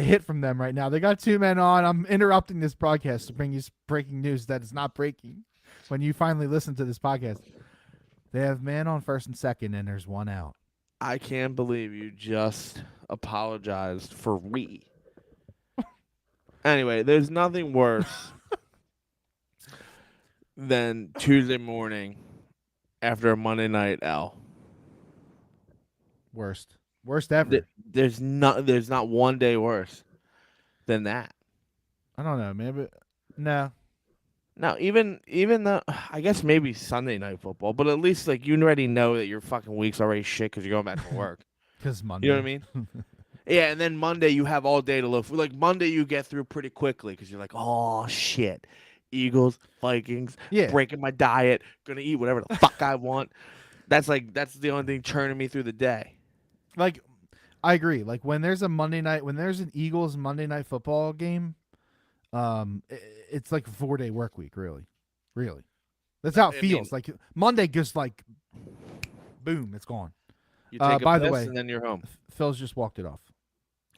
hit from them right now. They got 2 men on. I'm interrupting this broadcast to bring you breaking news that is not breaking. When you finally listen to this podcast, they have man on first and second, and there's 1 out. I can't believe you just apologized for we. Anyway, there's nothing worse than Tuesday morning after a Monday night L. Worst ever. There's not one day worse than that. I don't know, maybe no, Now, even the I guess maybe Sunday night football, but at least like you already know that your fucking week's already shit because you're going back to work. because You know what I Monday. mean? Yeah, and then Monday you have all day to look for. Like Monday you get through pretty quickly because you're like, oh shit, Eagles, Vikings, Yeah, breaking my diet, gonna eat whatever the fuck I want. That's the only thing churning me through the day. like I agree. Like when there's a Monday night, when there's an Eagles Monday night football game, it's like a 4-day work week. Really. That's how it I mean, feels. Like Monday just like boom, it's gone. you take a By the piss way, and then you're home. Phil's just walked it off.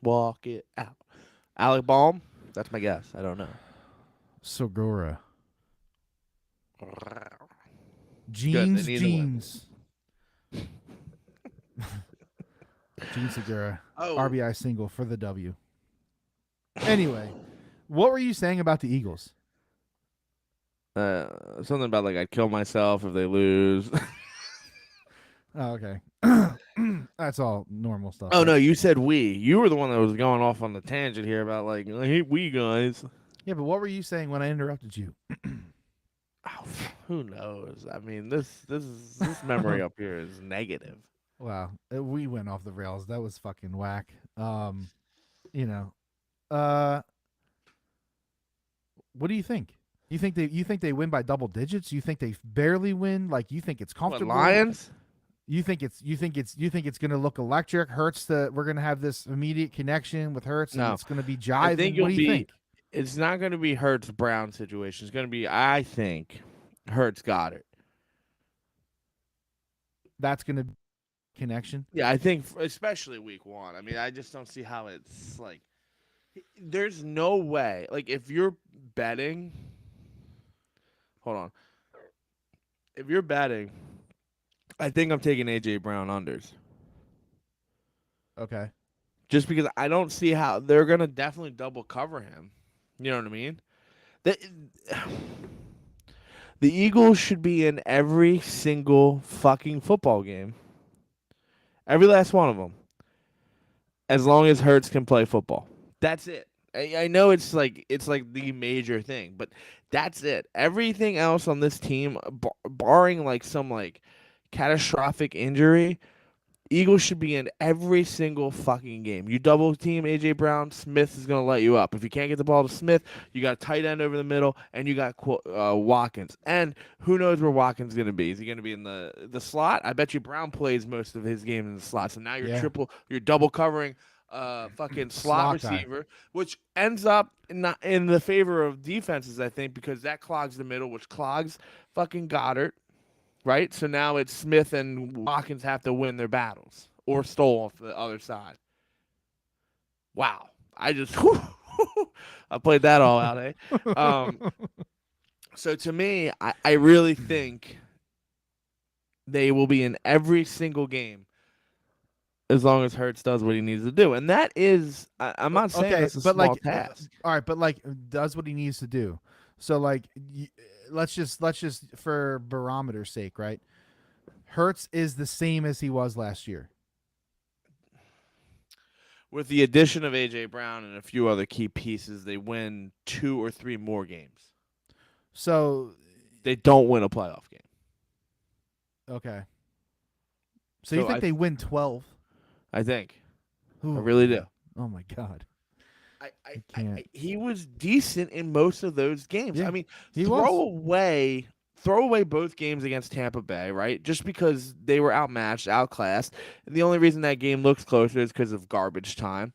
Walk it out. Alec Baum. That's my guess. I don't know. Segura. Good. They Jeans, need to win. jeans. Gene Segura. Oh, RBI single for the W. Anyway, what were you saying about the Eagles? something about like I'd kill myself if they lose. Oh, okay. That's all normal stuff. Oh right? no, you said we. You were the one that was going off on the tangent here about like I hate we guys. Yeah, but what were you saying when I interrupted you? Oh, who knows? I mean, this memory up here is negative. Wow, we went off the rails. That was fucking whack. You know, uh, what do you think? You think they win by double digits? You think they barely win? Like you think it's What comfortable? Lions? You think it's gonna look electric? We're gonna have this immediate connection with Hurts, and No, it's gonna be I think jiving. What you'll do you be. think? It's not going to be Hurts Brown situation. It's going to be, I think, Hurts got it. That's gonna be connection. Yeah, I think especially week one. I mean, I just don't see how it's like. There's no way. Like, if you're betting, hold on. If you're betting, I think I'm taking AJ Brown unders. Okay. Just because I don't see how they're gonna definitely double cover him. You know what I mean? The, the Eagles should be in every single fucking football game. Every last one of them. As long as Hurts can play football. That's it. I know it's like the major thing, but that's it. Everything else on this team, barring like some like catastrophic injury, Eagles should be in every single fucking game. You double team AJ Brown, Smith is gonna let you up. If you can't get the ball to Smith, you got a tight end over the middle, and you got Watkins. And who knows where Watkins is gonna be? Is he gonna be in the slot? I bet you Brown plays most of his game in the slot. So now Yeah. you're double covering fucking slot Slot guy. receiver, which ends up not in the favor of defenses, I think, because that clogs the middle, which clogs fucking Goddard, right? So now it's Smith and Watkins have to win their battles or stole off the other side. Wow. I just I played that all out, eh? So to me, I really think they will be in every single game as long as Hurts does what he needs to do. And that is I'm not saying Okay, that's a but small like, task. all right, but like, does what he needs to do. So like, let's just for barometer's sake, right? Hertz is the same as he was last year. With the addition of AJ Brown and a few other key pieces, they win 2 or 3 more games. So They don't win a playoff game. okay, so you think they win 12? I think. Ooh, I really do. oh my god, can't. He was decent in most of those games. Yeah, I mean, he throw was. away throw away both games against Tampa Bay, right? Just because they were outmatched, outclassed. And the only reason that game looks closer is because of garbage time.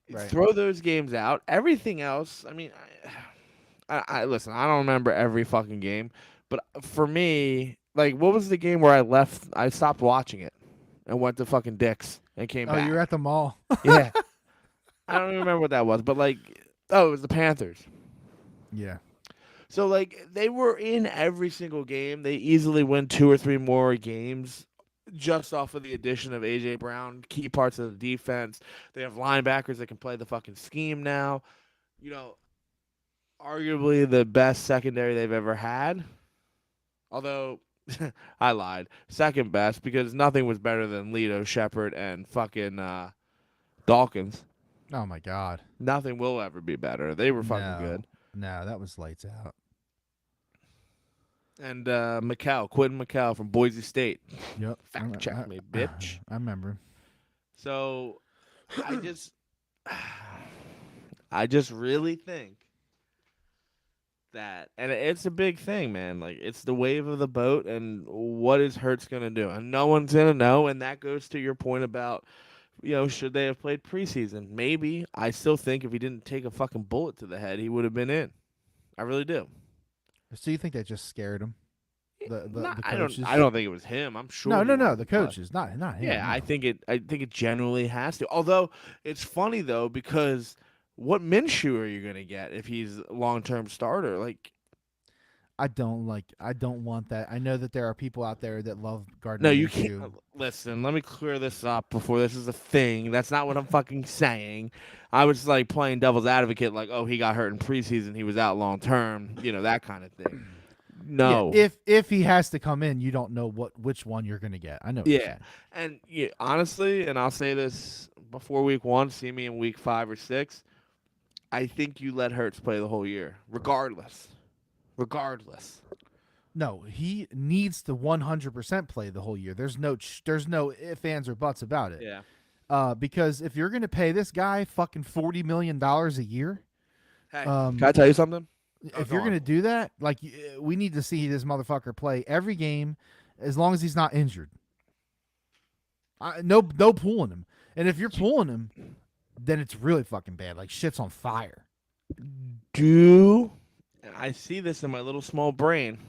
Right. Throw those games out. Everything else, I mean, I listen. I don't remember every fucking game, but for me, like, what was the game where I left? I stopped watching it and went to fucking Dick's and came Oh, back. you were at the mall. Yeah. I don't even remember what that was, but like, oh, it was the Panthers. Yeah. So like, they were in every single game. They easily win 2 or 3 more games just off of the addition of AJ Brown, key parts of the defense. They have linebackers that can play the fucking scheme now. You know, arguably the best secondary they've ever had. Although I lied, second best because nothing was better than Lito, Shepard, and fucking Dawkins. Oh my God. Nothing will ever be better. They were fucking No, good. no, that was lights out. And Quentin McCall from Boise State. Yep. Fact check me, bitch. I remember. So I just, I just really think that, and it's a big thing, man. Like it's the wave of the boat, and what is Hurts gonna do? And no one's gonna know. And that goes to your point about, should they have played preseason? Maybe. I still think if he didn't take a fucking bullet to the head, he would have been in. I really do. So you think that just scared him? The coaches? I don't think it was him. I'm sure. No. The coaches, not him. Yeah, no. I think it generally has to. Although it's funny though because what Minshew are you gonna get if he's a long-term starter? Like, I don't want that. I know that there are people out there that love no, Gardner you Minshew. can't. Listen, let me clear this up before this is a thing. That's not what I'm fucking saying. I was like playing devil's advocate, like, oh, he got hurt in preseason, he was out long term, that kind of thing. No. Yeah, if he has to come in, you don't know which one you're gonna get. I know. Yeah, and honestly, and I'll say this before week 1, see me in week 5 or 6. I think you let Hurts play the whole year, regardless. No, he needs to 100% play the whole year. There's no ifs, ands, or buts about it. Yeah. Because if you're gonna pay this guy fucking $40 million a year, Hey, can I tell you something? If you're gonna do that, like we need to see this motherfucker play every game, as long as he's not injured. No pulling him, and if you're pulling him, then it's really fucking bad. Like shit's on fire. And I see this in my little small brain.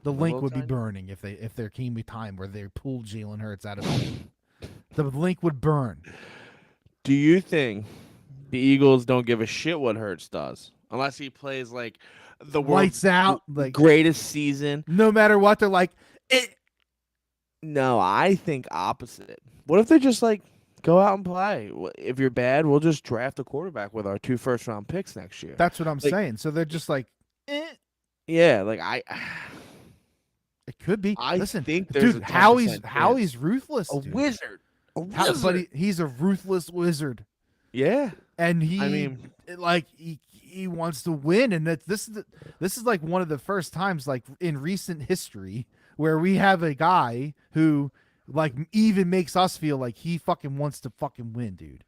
The link would be burning if there came a time where they pulled Jalen Hurts out of it. The link would burn. Do you think the Eagles don't give a shit what Hurts does? Unless he plays like the lights out, like greatest season. No matter what, they're like, No, I think opposite. What if they just like go out and play? If you're bad, we'll just draft a quarterback with our 2 first-round picks next year. That's what I'm saying. So they're just like, Yeah, like It could be. I Listen, think there's dude, a Howie's ruthless. A dude. wizard. But he's a ruthless wizard. Yeah, and he wants to win, and this is like one of the first times like in recent history where we have a guy who like even makes us feel like he fucking wants to fucking win, dude.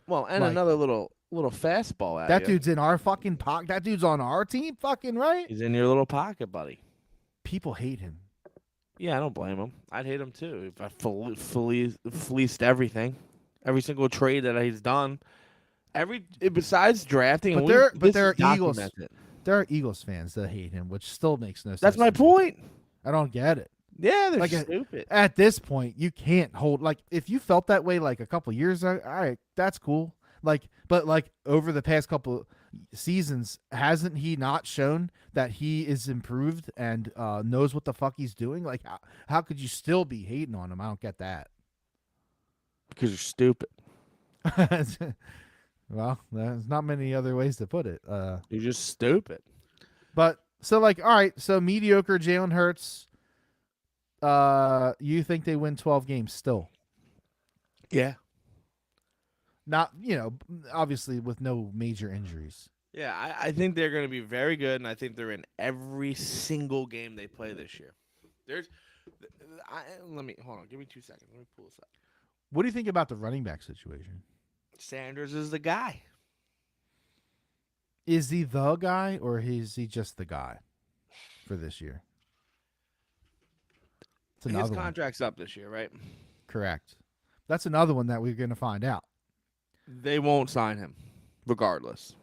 Well, and like, another little fastball at that dude's in our fucking pocket. That dude's on our team, fucking right. He's in your little pocket, buddy. People hate him. Yeah, I don't blame him. I'd hate him too if I fleeced everything, every single trade that he's done. Besides drafting, but there are Eagles. There are Eagles fans that hate him, which still makes no sense. That's my point. I don't get it. Yeah, they're stupid. At this point, you can't hold like if you felt that way like a couple years ago, all right, that's cool. Like, but like over the past couple seasons, hasn't he not shown that he is improved and knows what the fuck he's doing? Like, how could you still be hating on him? I don't get that. Because you're stupid. Well, there's not many other ways to put it. You're just stupid. But so like, all right, so mediocre Jalen Hurts. You think they win 12 games still? Yeah. Not, obviously with no major injuries. Yeah, I think they're going to be very good, and I think they're in every single game they play this year. Let me hold on. Give me 2 seconds. Let me pull this up. What do you think about the running back situation? Sanders is the guy. Is he the guy, or is he just the guy for this year? His contract's up this year, right? Correct. That's another one that we're going to find out. They won't sign him, regardless.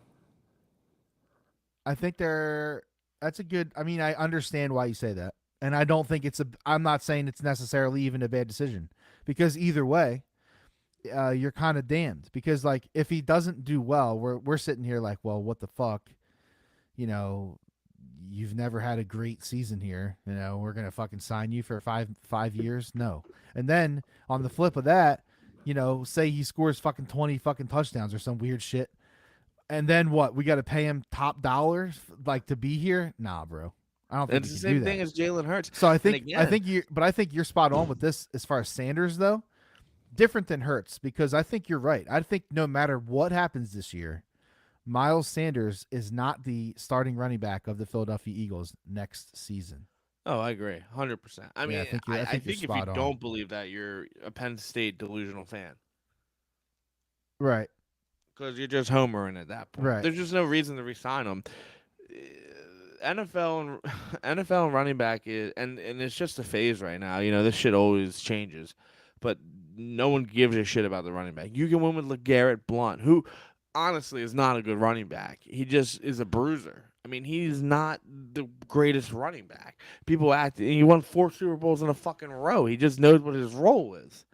I think that's a good. I mean, I understand why you say that, and I don't think I'm not saying it's necessarily even a bad decision, because either way, you're kind of damned. Because like if he doesn't do well, we're sitting here like, well, what the fuck, you've never had a great season here. We're gonna fucking sign you for five years. No. And then on the flip of that, say he scores fucking 20 fucking touchdowns or some weird shit. And then what? We got to pay him top dollars like to be here? Nah, bro. I don't think It's we the can do same thing that. as Jalen Hurts. So And again, I think you're spot on with this as far as Sanders though. Different than Hurts because I think you're right. I think no matter what happens this year, Miles Sanders is not the starting running back of the Philadelphia Eagles next season. oh, I agree, 100%. I Yeah, mean, I I think you're think if you spot on. don't believe that, you're a Penn State delusional fan Right. because you're just homering at that point. Right. There's just no reason to resign him. NFL and NFL and running back is and it's just a phase right now. You know, this shit always changes, but no one gives a shit about the running back. You can win with LeGarrette Blount, who honestly is not a good running back. He just is a bruiser. I mean, he's not the greatest running back. People act. He won 4 Super Bowls in a fucking row. He just knows what his role is.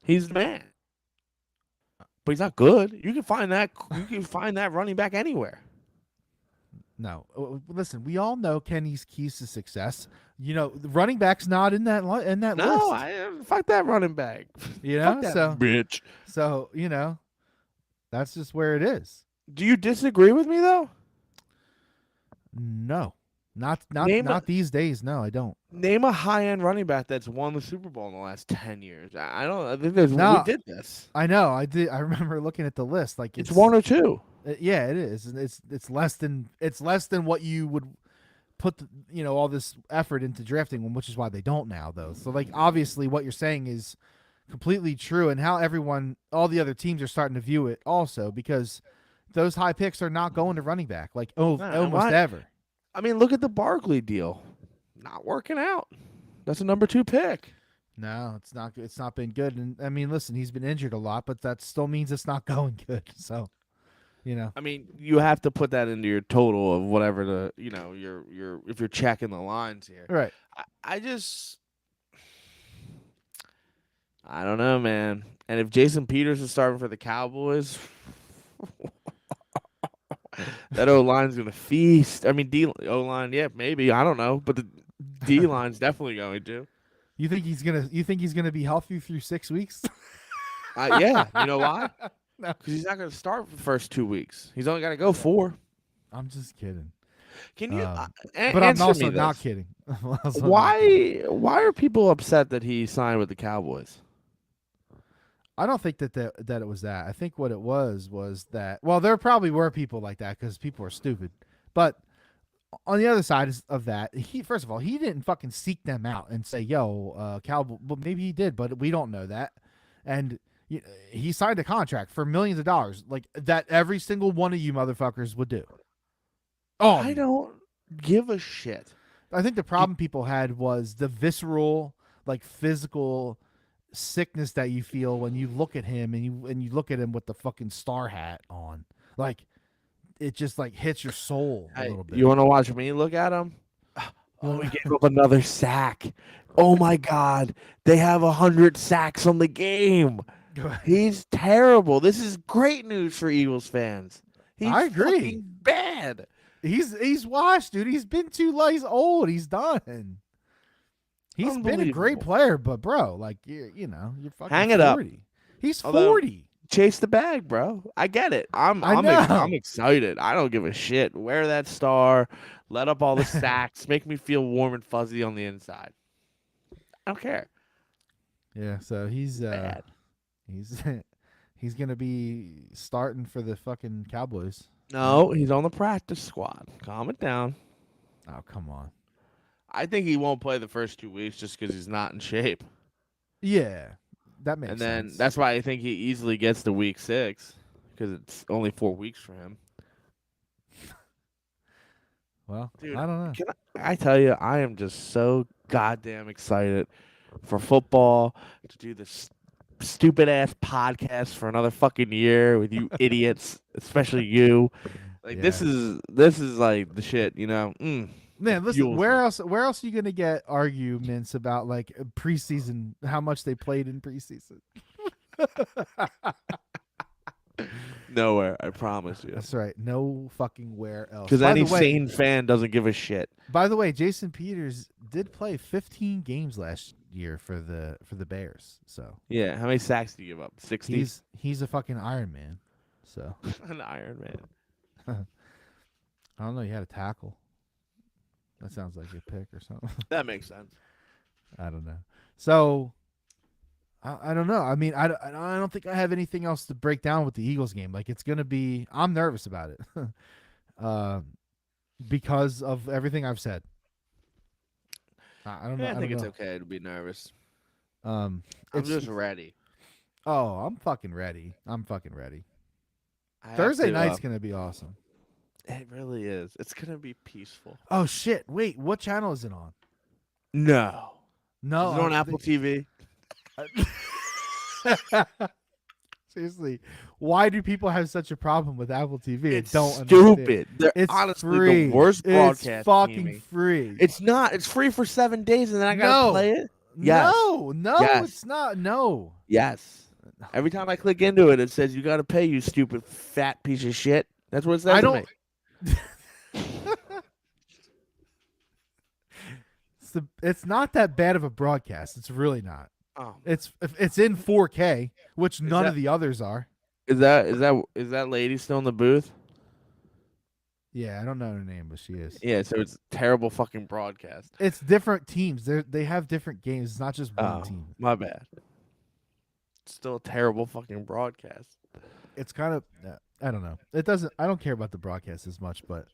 He's the man, but he's not good. You can find that. You can find that running back anywhere. No, listen. We all know Kenny's keys to success. You know, the running back's not in that No, list. fuck that running back. You Fuck know, that so bitch. you know, that's just where it is. Do you disagree with me though? No, not Name a these days. No, I don't. name a high end running back that's won the Super Bowl in the last 10 years. I don't. I think there's we No, did this. I know. I did. I remember looking at the list. Like It's one or two. yeah, it is. And it's less than what you would put all this effort into drafting them, which is why they don't now though. So like obviously what you're saying is completely true, and how all the other teams are starting to view it also, because those high picks are not going to running back like almost ever. I mean, look at the Barkley deal. Not working out. That's a number 2 pick. No, it's not. It's not been good. And I mean, listen, he's been injured a lot, but that still means it's not going good. So, I mean, you have to put that into your total of whatever your if you're checking the lines here. right. I don't know, man. And if Jason Peters is starting for the Cowboys, that O line's gonna feast. I mean, O line, yeah, maybe. I don't know, but the D line's definitely going to. You think he's gonna be healthy through 6 weeks? Yeah, you know why? No. Because he's not gonna start for the first 2 weeks. He's only got to go 4. I'm just kidding. Can you? But I'm also not kidding. Why are people upset that he signed with the Cowboys? I don't think that it was that. I think what it was that, well, there probably were people like that because people are stupid. But on the other side of that, first of all, he didn't fucking seek them out and say, "Yo, Cowboy." Well, maybe he did, but we don't know that. And he signed a contract for millions of dollars, like that every single one of you motherfuckers would do. Oh, I don't give a shit. I think the problem people had was the visceral, like physical sickness that you feel when you look at him and you look at him with the fucking star hat on. Like it just like hits your soul a little bit. You want to watch me look at him? Oh, he gave up another sack. Oh my God, they have 100 sacks on the game. He's terrible. This is great news for Eagles fans. I agree. Fucking bad. He's washed, dude. He's been too late. He's old. He's done. He's been a great player, but bro, like you're fucking hang it 40. Up. He's 40. Chase the bag, bro. I get it. I'm excited. I don't give a shit. Wear that star. Let up all the sacks. Make me feel warm and fuzzy on the inside. I don't care. Yeah, so he's bad. He's gonna be starting for the fucking Cowboys. No, he's on the practice squad. Calm it down. Oh, come on. I think he won't play the first 2 weeks just because he's not in shape. Yeah, that makes sense. And then that's why I think he easily gets to week 6 because it's only 4 weeks for him. Well, dude, I don't know. Can I tell you, I am just so goddamn excited for football to do this stupid ass podcast for another fucking year with you idiots, especially you. Like this is like the shit, Man, listen, where else are you gonna get arguments about like preseason, how much they played in preseason? Nowhere, I promise you. That's right. No fucking where else. Because any sane fan doesn't give a shit. By the way, Jason Peters did play 15 games last year for the Bears. So yeah, how many sacks do you give up? 60. He's a fucking Iron Man. So an Iron Man. I don't know. You had a tackle. That sounds like a pick or something. That makes sense. I don't know. So I don't know. I mean, I don't think I have anything else to break down with the Eagles game. Like it's gonna be. I'm nervous about it, uh, because of everything I've said. I don't know. Yeah, I I think don't it's know. okay to be nervous. Um, I'm it's just ready. oh, I'm fucking ready. I'm fucking ready. I have Thursday to. night's gonna be awesome. It really is. It's gonna be peaceful. Oh shit! Wait, what channel is it on? No. No, Is it on Apple TV? Seriously, why do people have such a problem with Apple TV? I It's don't understand. stupid. They're It's honestly the free. worst It's broadcast fucking TV. free. It's not. It's free for 7 days, and then I gotta No, play it. Yes. no, Yes. it's not. No. Yes. Every time I click into it, it says you gotta pay, you stupid fat piece of shit. That's what it says I to me. don't. It's not that bad of a broadcast. It's really not. Oh, It's in 4K, which none that- of the others are. is that lady still in the booth? Yeah, I don't know her name, but she is. Yeah. So it's terrible fucking broadcast. It's different teams. They have different games. It's not just one Oh, team. my bad. It's still a terrible fucking broadcast. It's kind of I don't know. It doesn't. I don't care about the broadcast as much, but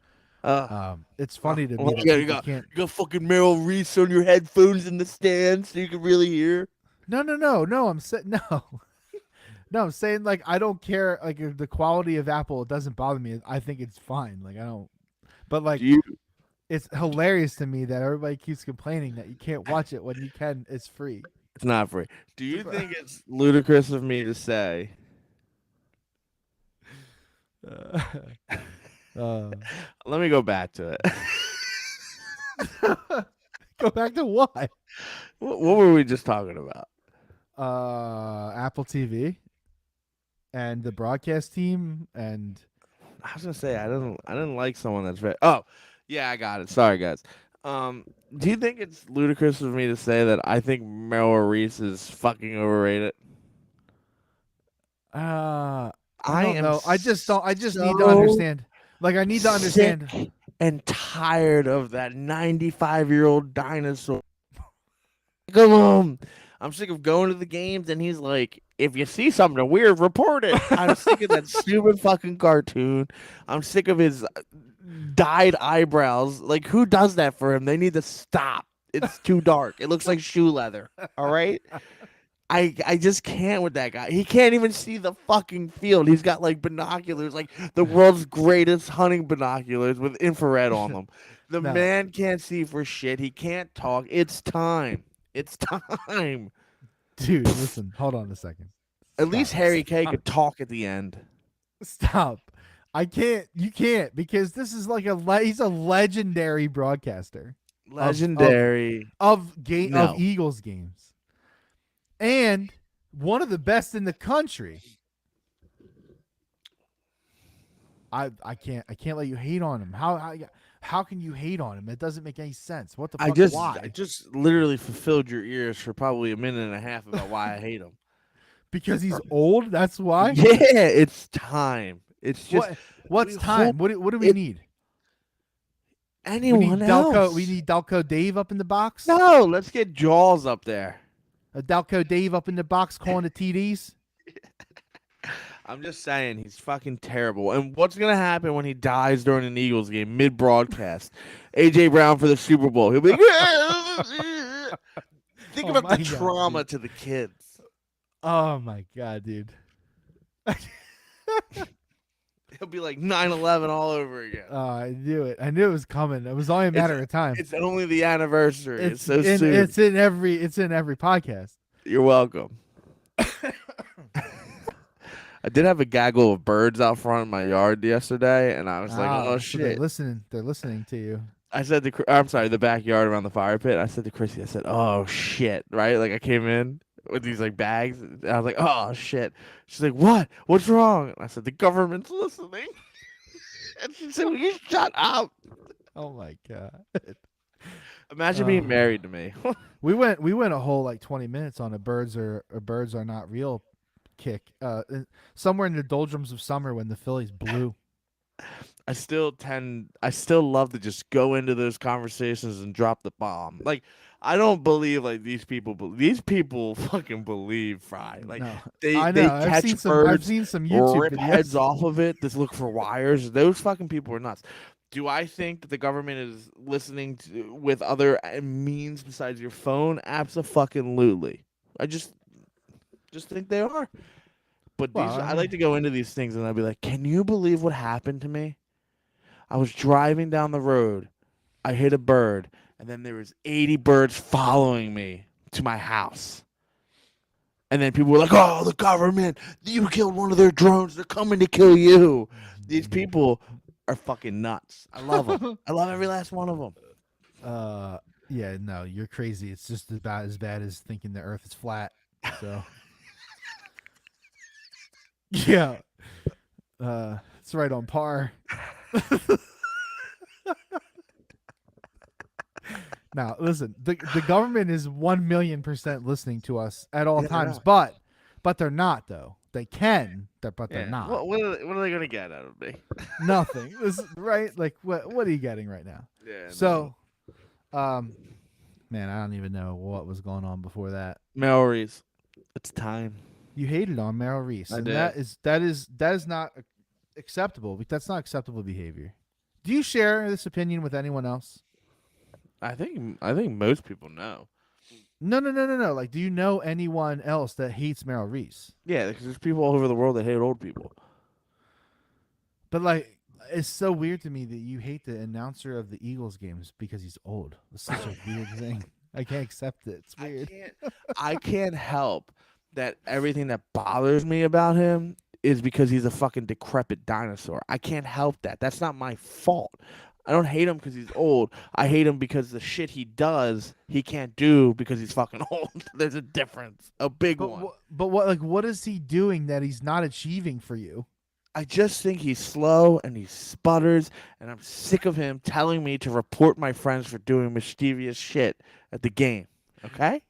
it's funny to me Well, that you people got can't. you got fucking Meryl Reese on your headphones in the stand, so you can really hear. No. I'm saying no. No, I'm saying like I don't care. Like if the quality of Apple, it doesn't bother me. I think it's fine. Like I don't. But like Do you? it's hilarious to me that everybody keeps complaining that you can't watch it when you can. It's free. It's not free. Do you think it's ludicrous of me to say? Uh, Let me go back to it. go back to what? What were we just talking about? Apple TV and the broadcast team and I was gonna say I didn't like someone that's very. Oh, yeah, I got it. Sorry, guys. Do you think it's ludicrous of me to say that I think Meryl Reese is fucking overrated? I I don't am know. I just don't. I just need to so understand. Like I need to understand. sick and tired of that 95-year-old dinosaur. Come on. I'm sick of going to the games and he's like, if you see something weird, report it. I'm sick of that stupid fucking cartoon. I'm sick of his dyed eyebrows. Like, who does that for him? They need to stop. It's too dark. It looks like shoe leather. All right? I just can't with that guy. He can't even see the fucking field. He's got like binoculars, like the world's greatest hunting binoculars with infrared on them. The No. man can't see for shit. He can't talk. It's time. It's time. Dude, listen. Hold on a second. At least Harry Kay could talk at the end. Stop. I can't. You can't because this is like he's a legendary broadcaster Legendary. of No. Eagles games, and one of the best in the country. I can't let you hate on him. How can you hate on him? It doesn't make any sense. What the fuck? Why? I just literally fulfilled your ears for probably a minute and a half about why I hate him. Because he's old. That's why. Yeah, it's time. It's just what's we time? hope What do we need? anyone we need else. Delco. We need Delco Dave up in the box. No, let's get Jaws up there. A Delco Dave up in the box calling the TDs. I'm just saying he's fucking terrible. And what's gonna happen when he dies during an Eagles game mid broadcast? AJ Brown for the Super Bowl. He'll be like, think Oh about my the God, trauma dude. to the kids. Oh my god, dude. He'll be like 9/11 all over again. I knew it. I knew it was coming. It was only a matter of time. It's only the anniversary. It's so in, soon. It's in every podcast. You're welcome. I did have a gaggle of birds out front of my yard yesterday, and I was like, "Oh so they're shit!" listening. They're listening to you. I said to, I'm sorry, the backyard around the fire pit. I said to Chrissy, I said, "Oh shit!" Right? Like I came in with these like bags, and I was like, "Oh shit!" She's like, "What? What's wrong?" And I said, "The government's listening." And she said, "Will you shut up?" Oh my god. Imagine being married to me. We went a whole like 20 minutes on a birds are not real kick. Somewhere in the doldrums of summer when the Phillies blew. I still love to just go into those conversations and drop the bomb. Like, I don't believe like these people fucking believe Fry. Like No, they I know. they I've seen catch some. I've birds, seen some YouTube rip heads videos. off of it, just look for wires. Those fucking people are nuts. Do I think that the government is listening to with other means besides your phone? Absolutely. I just think they are. But Well, I I like mean, to go into these things and I'll be like, can you believe what happened to me? I was driving down the road. I hit a bird, and then there was 80 birds following me to my house. And then people were like, "Oh, the government! You killed one of their drones. They're coming to kill you." These people are fucking nuts. I love them. I love every last one of them. uh, yeah, no, you're crazy. It's just about as bad as thinking the Earth is flat. So, yeah, it's right on par. Now, listen, the government is 1,000,000% listening to us at all Yeah, I times, know. but they're not though. They can, but they're Yeah. not. What are they gonna get out of me? Nothing. This right? Like what are you getting right now? Yeah. No. So, man, I don't even know what was going on before that. Mallory's. It's time. You hated on Meryl Reese, I and did. that is not acceptable. That's not acceptable behavior. Do you share this opinion with anyone else? I think most people know. No, no, no, no, no. Like, do you know anyone else that hates Meryl Reese? Yeah, because there's people all over the world that hate old people. But like, it's so weird to me that you hate the announcer of the Eagles games because he's old. It's such a weird thing. I can't accept it. It's weird. I can't help that everything that bothers me about him is because he's a fucking decrepit dinosaur. I can't help that. That's not my fault. I don't hate him because he's old. I hate him because the shit he does, he can't do because he's fucking old. There's a difference, a big one. But what like what is he doing that he's not achieving for you? I just think he's slow and he sputters, and I'm sick of him telling me to report my friends for doing mischievous shit at the game. Okay?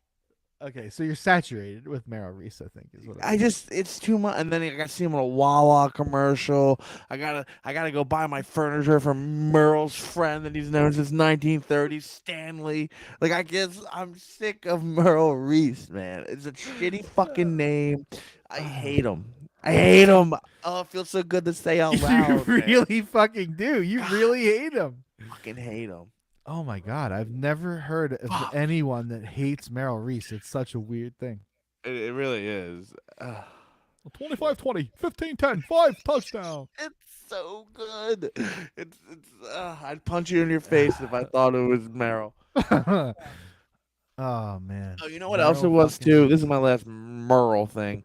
Okay, so you're saturated with Meryl Reese, I think, is what it is. It's too much. And then I got to see him in a Wawa commercial. I gotta go buy my furniture from Merle's friend that he's known since 1930s, Stanley. Like I guess I'm sick of Merle Reese, man. It's a shitty fucking name. I hate him. I hate him. Oh, it feels so good to say out You loud. Man. really fucking do. You really hate him. Fucking hate him. Oh my god, I've never heard of Fuck. anyone that hates Meryl Reese. It's such a weird thing. It really is. 25-20, 15-10, 5 touchdown. It's so good. It's. I'd punch you in your face if I thought it was Merrill. Oh man. Oh, you know what else it Meryl was fucking too? Reese. This is my last Merle thing.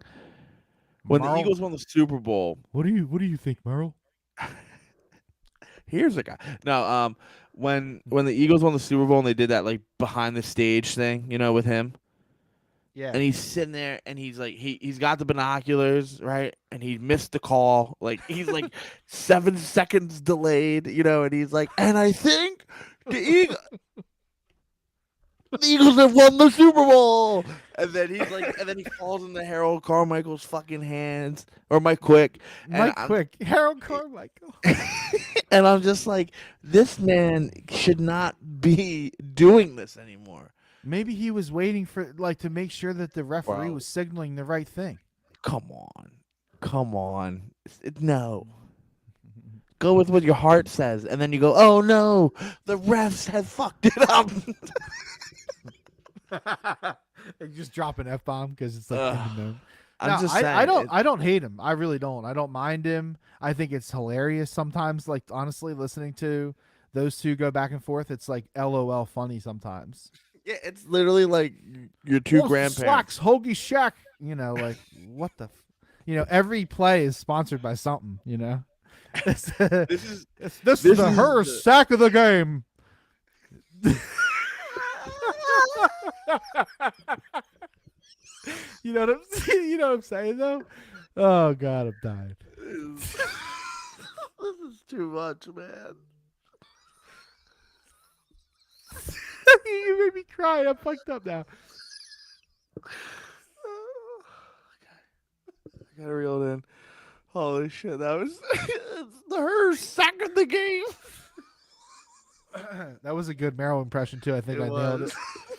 When the Merle, Eagles won the Super Bowl, what do you think, Meryl? here's a guy. No, when the Eagles won the Super Bowl and they did that like behind the stage thing, you know, with him, Yeah. and he's sitting there and he's like he's got the binoculars, right? And he missed the call. Like he's like 7 seconds delayed, you know, and he's like, and I think the Eagles have won the Super Bowl. And then he's like, and then he falls in the Harold Carmichael's fucking hands, or Mike Quick. And Mike Quick, Harold Carmichael. and I'm just like, this man should not be doing this anymore. Maybe he was waiting for like to make sure that the referee Bro. was signaling the right thing. Come on. Come on. No. Go with what your heart says. And then you go, oh no, the refs have fucked it up. Like just drop an F bomb because it's like in the known. I'm just saying. I don't hate him. I really don't. I don't mind him. I think it's hilarious sometimes. Like honestly, listening to those two go back and forth, it's like LOL funny sometimes. Yeah, it's literally like your two grandparents. Slacks, hoagie shack. You know, like what the, you know, every play is sponsored by something. You know, this is the her sack of the game. You know what you know what I'm saying though? Oh god, I'm dying. This is too much, man. You made me cry. I'm fucked up now. I gotta reel it in. Holy shit, that was It's her second the game. That was a good Merrill impression too. I think I nailed it.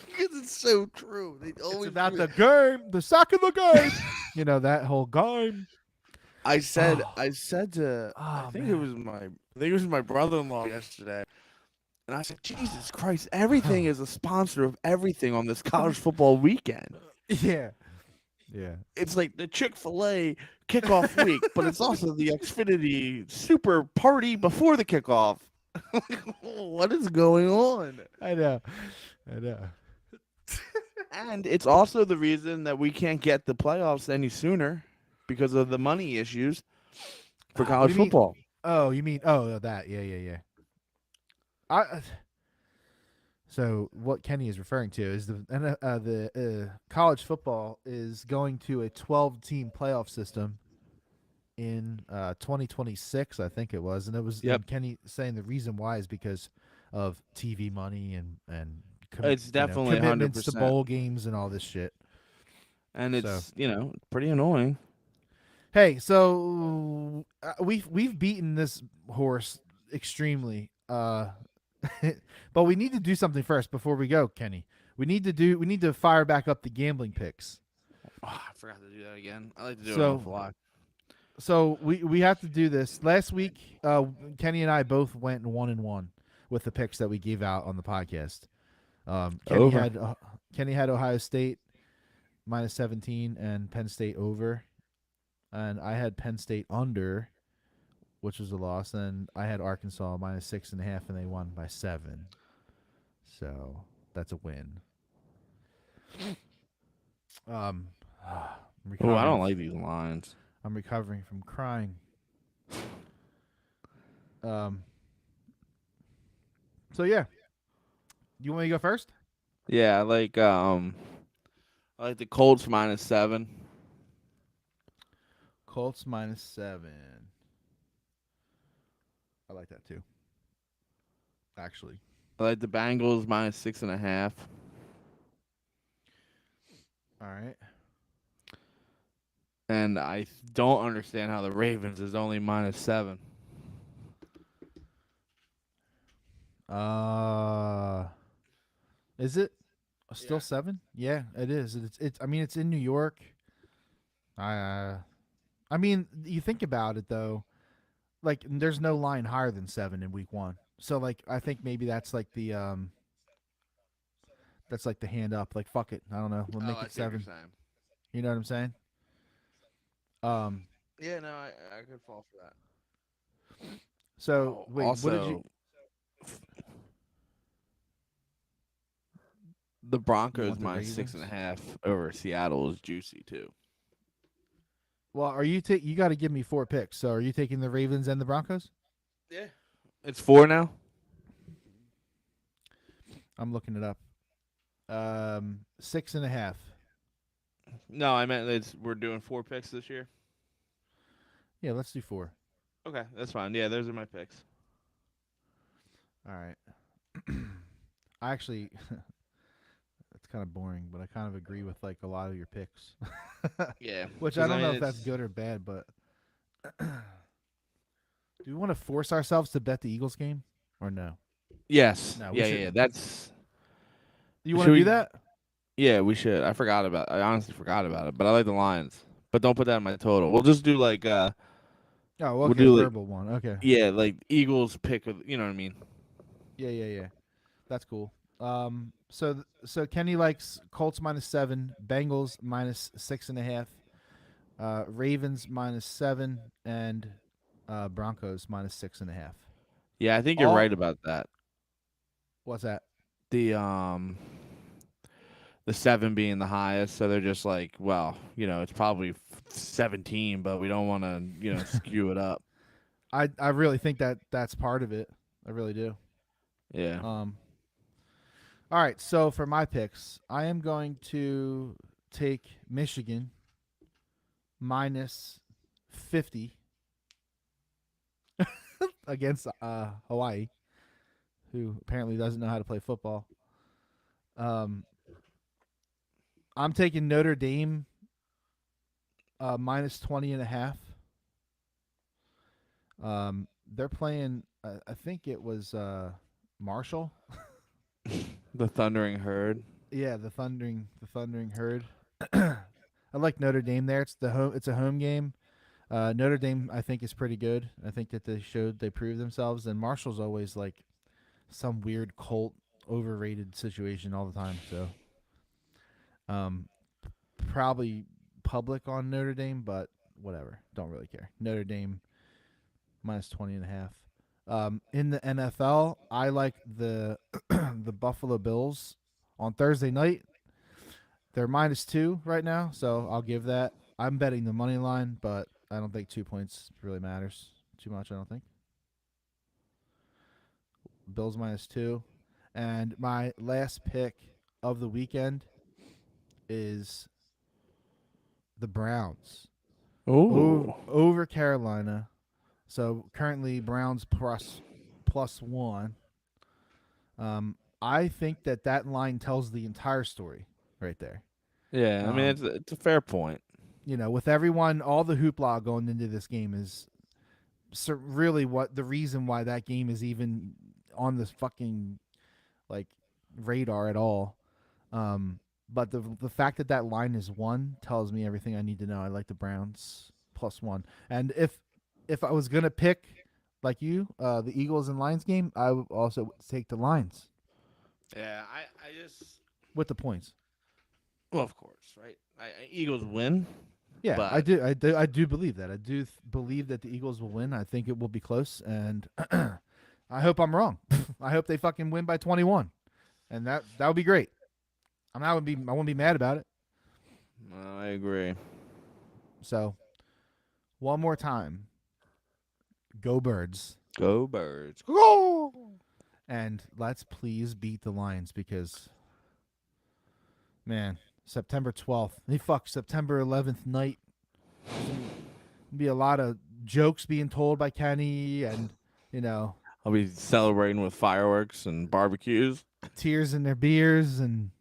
Because it's so true. They It's always about the game, the sack of the game. You know that whole game. I said to I Oh think it man. was my brother-in-law yesterday, and I said, Jesus Christ, everything is a sponsor of everything on this college football weekend. Yeah. Yeah. It's like the Chick-fil-A kickoff week, but it's also the Xfinity Super Party before the kickoff. What is going on? I know. I know. And it's also the reason that we can't get the playoffs any sooner because of the money issues for What do college you mean? football. Oh, you mean that? Yeah, yeah, yeah. I So what Kenny is referring to is the college football is going to a 12-team playoff system in 2026, I think it was, and it was. Yep. And Kenny saying the reason why is because of TV money and It's definitely commitments to 100%. bowl games and all this shit. And So it's, pretty annoying. hey, so we've beaten this horse extremely. But we need to do something first before we go, Kenny. We need to fire back up the gambling picks. Oh, I forgot to do that again. I like to do it an So awful lot. we have to do this. Last week, Kenny and I both went 1-1 with the picks that we gave out on the podcast. Kenny Over. had Ohio State -17 and Penn State over, and I had Penn State under, which was a loss. And I had Arkansas -6.5, and they won by 7. So that's a win. I'm Oh, I don't recovering. like these lines. I'm recovering from crying. So yeah, you want me to go first? Yeah, I like the Colts -7. Colts -7. I like that too. Actually, I like the Bengals -6.5. all right. And I don't understand how the Ravens is only -7. Is it still Yeah. 7? Yeah, it is. It's. I mean, it's in New York. I mean, you think about it though. Like, there's no line higher than 7 in week 1. So, like, I think maybe that's like the hand up. Like, fuck it. I don't know. We'll Oh, make I it see what you're 7. saying. You know what I'm saying? Um. Yeah, no, I could fall for that. So Oh, wait, what did you? also, the You Broncos want the Ravens? -6.5 over Seattle is juicy too. Well, are you you got to give me 4 picks. So are you taking the Ravens and the Broncos? Yeah. It's 4 now? I'm looking it up. 6.5. No, I meant we're doing 4 picks this year. Yeah, let's do 4. Okay, that's fine. Yeah, those are my picks. All right. I actually, it's kind of boring, but I kind of agree with like a lot of your picks. Yeah. Which I don't know if that's good or bad, but do we want to force ourselves to bet the Eagles game or no? Yes. No, we Yeah, shouldn't. that's You want should to do we that? Yeah, we should. I honestly forgot about it, but I like the Lions. But don't put that in my total. We'll just do Oh, we'll okay, do like verbal one. Okay. like Eagles pick of, you know what I mean? Yeah, yeah, yeah. That's cool. So Kenny likes Colts -7, Bengals -6.5, Ravens -7, and Broncos -6.5. Yeah, I think you're All right about that. What's that? The um the 7 being the highest, so they're just like, well, it's probably 17, but we don't want to, skew it up. I really think that's part of it. I really do. Yeah. All right. So for my picks, I am going to take Michigan -50 against Hawaii, who apparently doesn't know how to play football. I'm taking Notre Dame -20.5 They're playing. I think it was Marshall. The Thundering Herd. Yeah, the Thundering Herd. I like Notre Dame there. It's the home. It's a home game. Notre Dame, I think, is pretty good. I think that they proved themselves. And Marshall's always like some weird cult overrated situation all the time. So, um, probably public on Notre Dame, but whatever. Don't really care. Notre Dame minus 20.5. In the NFL, I like the the Buffalo Bills on Thursday night. They're -2 right now, so I'll give that. I'm betting the money line, but I don't think 2 points really matters too much. I don't think. Bills -2, and my last pick of the weekend is the Browns Ooh. over Carolina. So currently Browns plus 1. I think that line tells the entire story right there. Yeah, I mean it's a fair point. With everyone, all the hoopla going into this game is really what the reason why that game is even on this fucking like radar at all. But the fact that line is 1 tells me everything I need to know. I like the Browns +1, and if I was gonna pick like you, the Eagles and Lions game, I would also take the Lions Yeah, I just with the points. well, of course, right? Eagles win. Yeah, But I do believe that. I do believe that the Eagles will win. I think it will be close, and I hope I'm wrong. I hope they fucking win by 21, and that would be great. I wouldn't be mad about it. I agree. So, one more time, go Birds, Go Birds. Go! and let's please beat the Lions because, man, September 12th. September 11th night. Be a lot of jokes being told by Kenny, and I'll be celebrating with fireworks and barbecues. tears in their beers and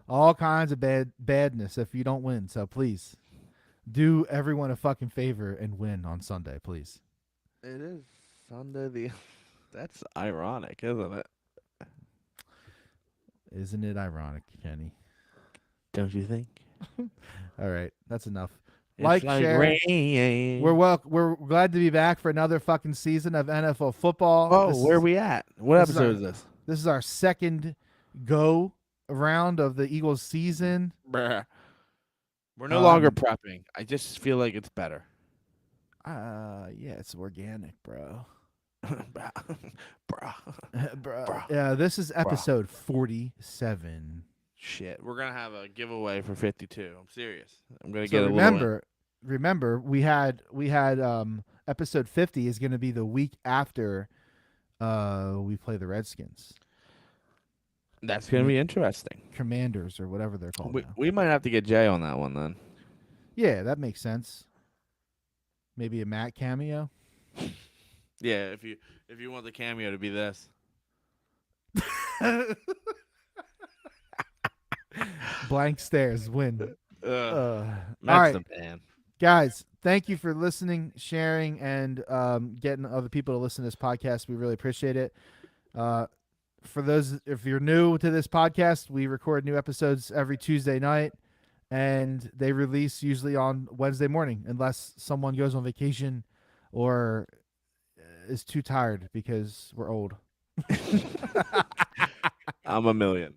all kinds of badness if you don't win. So please do everyone a fucking favor and win on Sunday, please. It is Sunday the. That's ironic, isn't it? Isn't it ironic, Kenny? Don't you think? All right, that's enough. It's Share. rain. We're glad to be back for another fucking season of NFL football. Oh, where are we at? What episode is this? This is our second go round of the Eagles season. Bruh. We're no longer prepping. I just feel like it's better. Yeah, it's organic, bro. Bruh. Yeah, this is episode 47. Shit, we're gonna have a giveaway for 52. I'm serious. I'm gonna So get remember, we had episode 50 is gonna be the week after we play the Redskins. That's gonna be interesting. Commanders or whatever they're called. We might have to get Jay on that one then. Yeah, that makes sense. Maybe a Matt cameo. Yeah, if you want the cameo to be this. Blank stares win. All right, the man. Guys, thank you for listening, sharing, and getting other people to listen to this podcast. We really appreciate it. For those, if you're new to this podcast, we record new episodes every Tuesday night, and they release usually on Wednesday morning, unless someone goes on vacation or is too tired because we're old. I'm a million.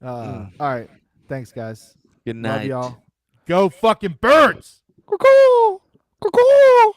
All right. Thanks, guys. Good night. Love y'all. Go fucking Birds! Cuckoo! Cuckoo!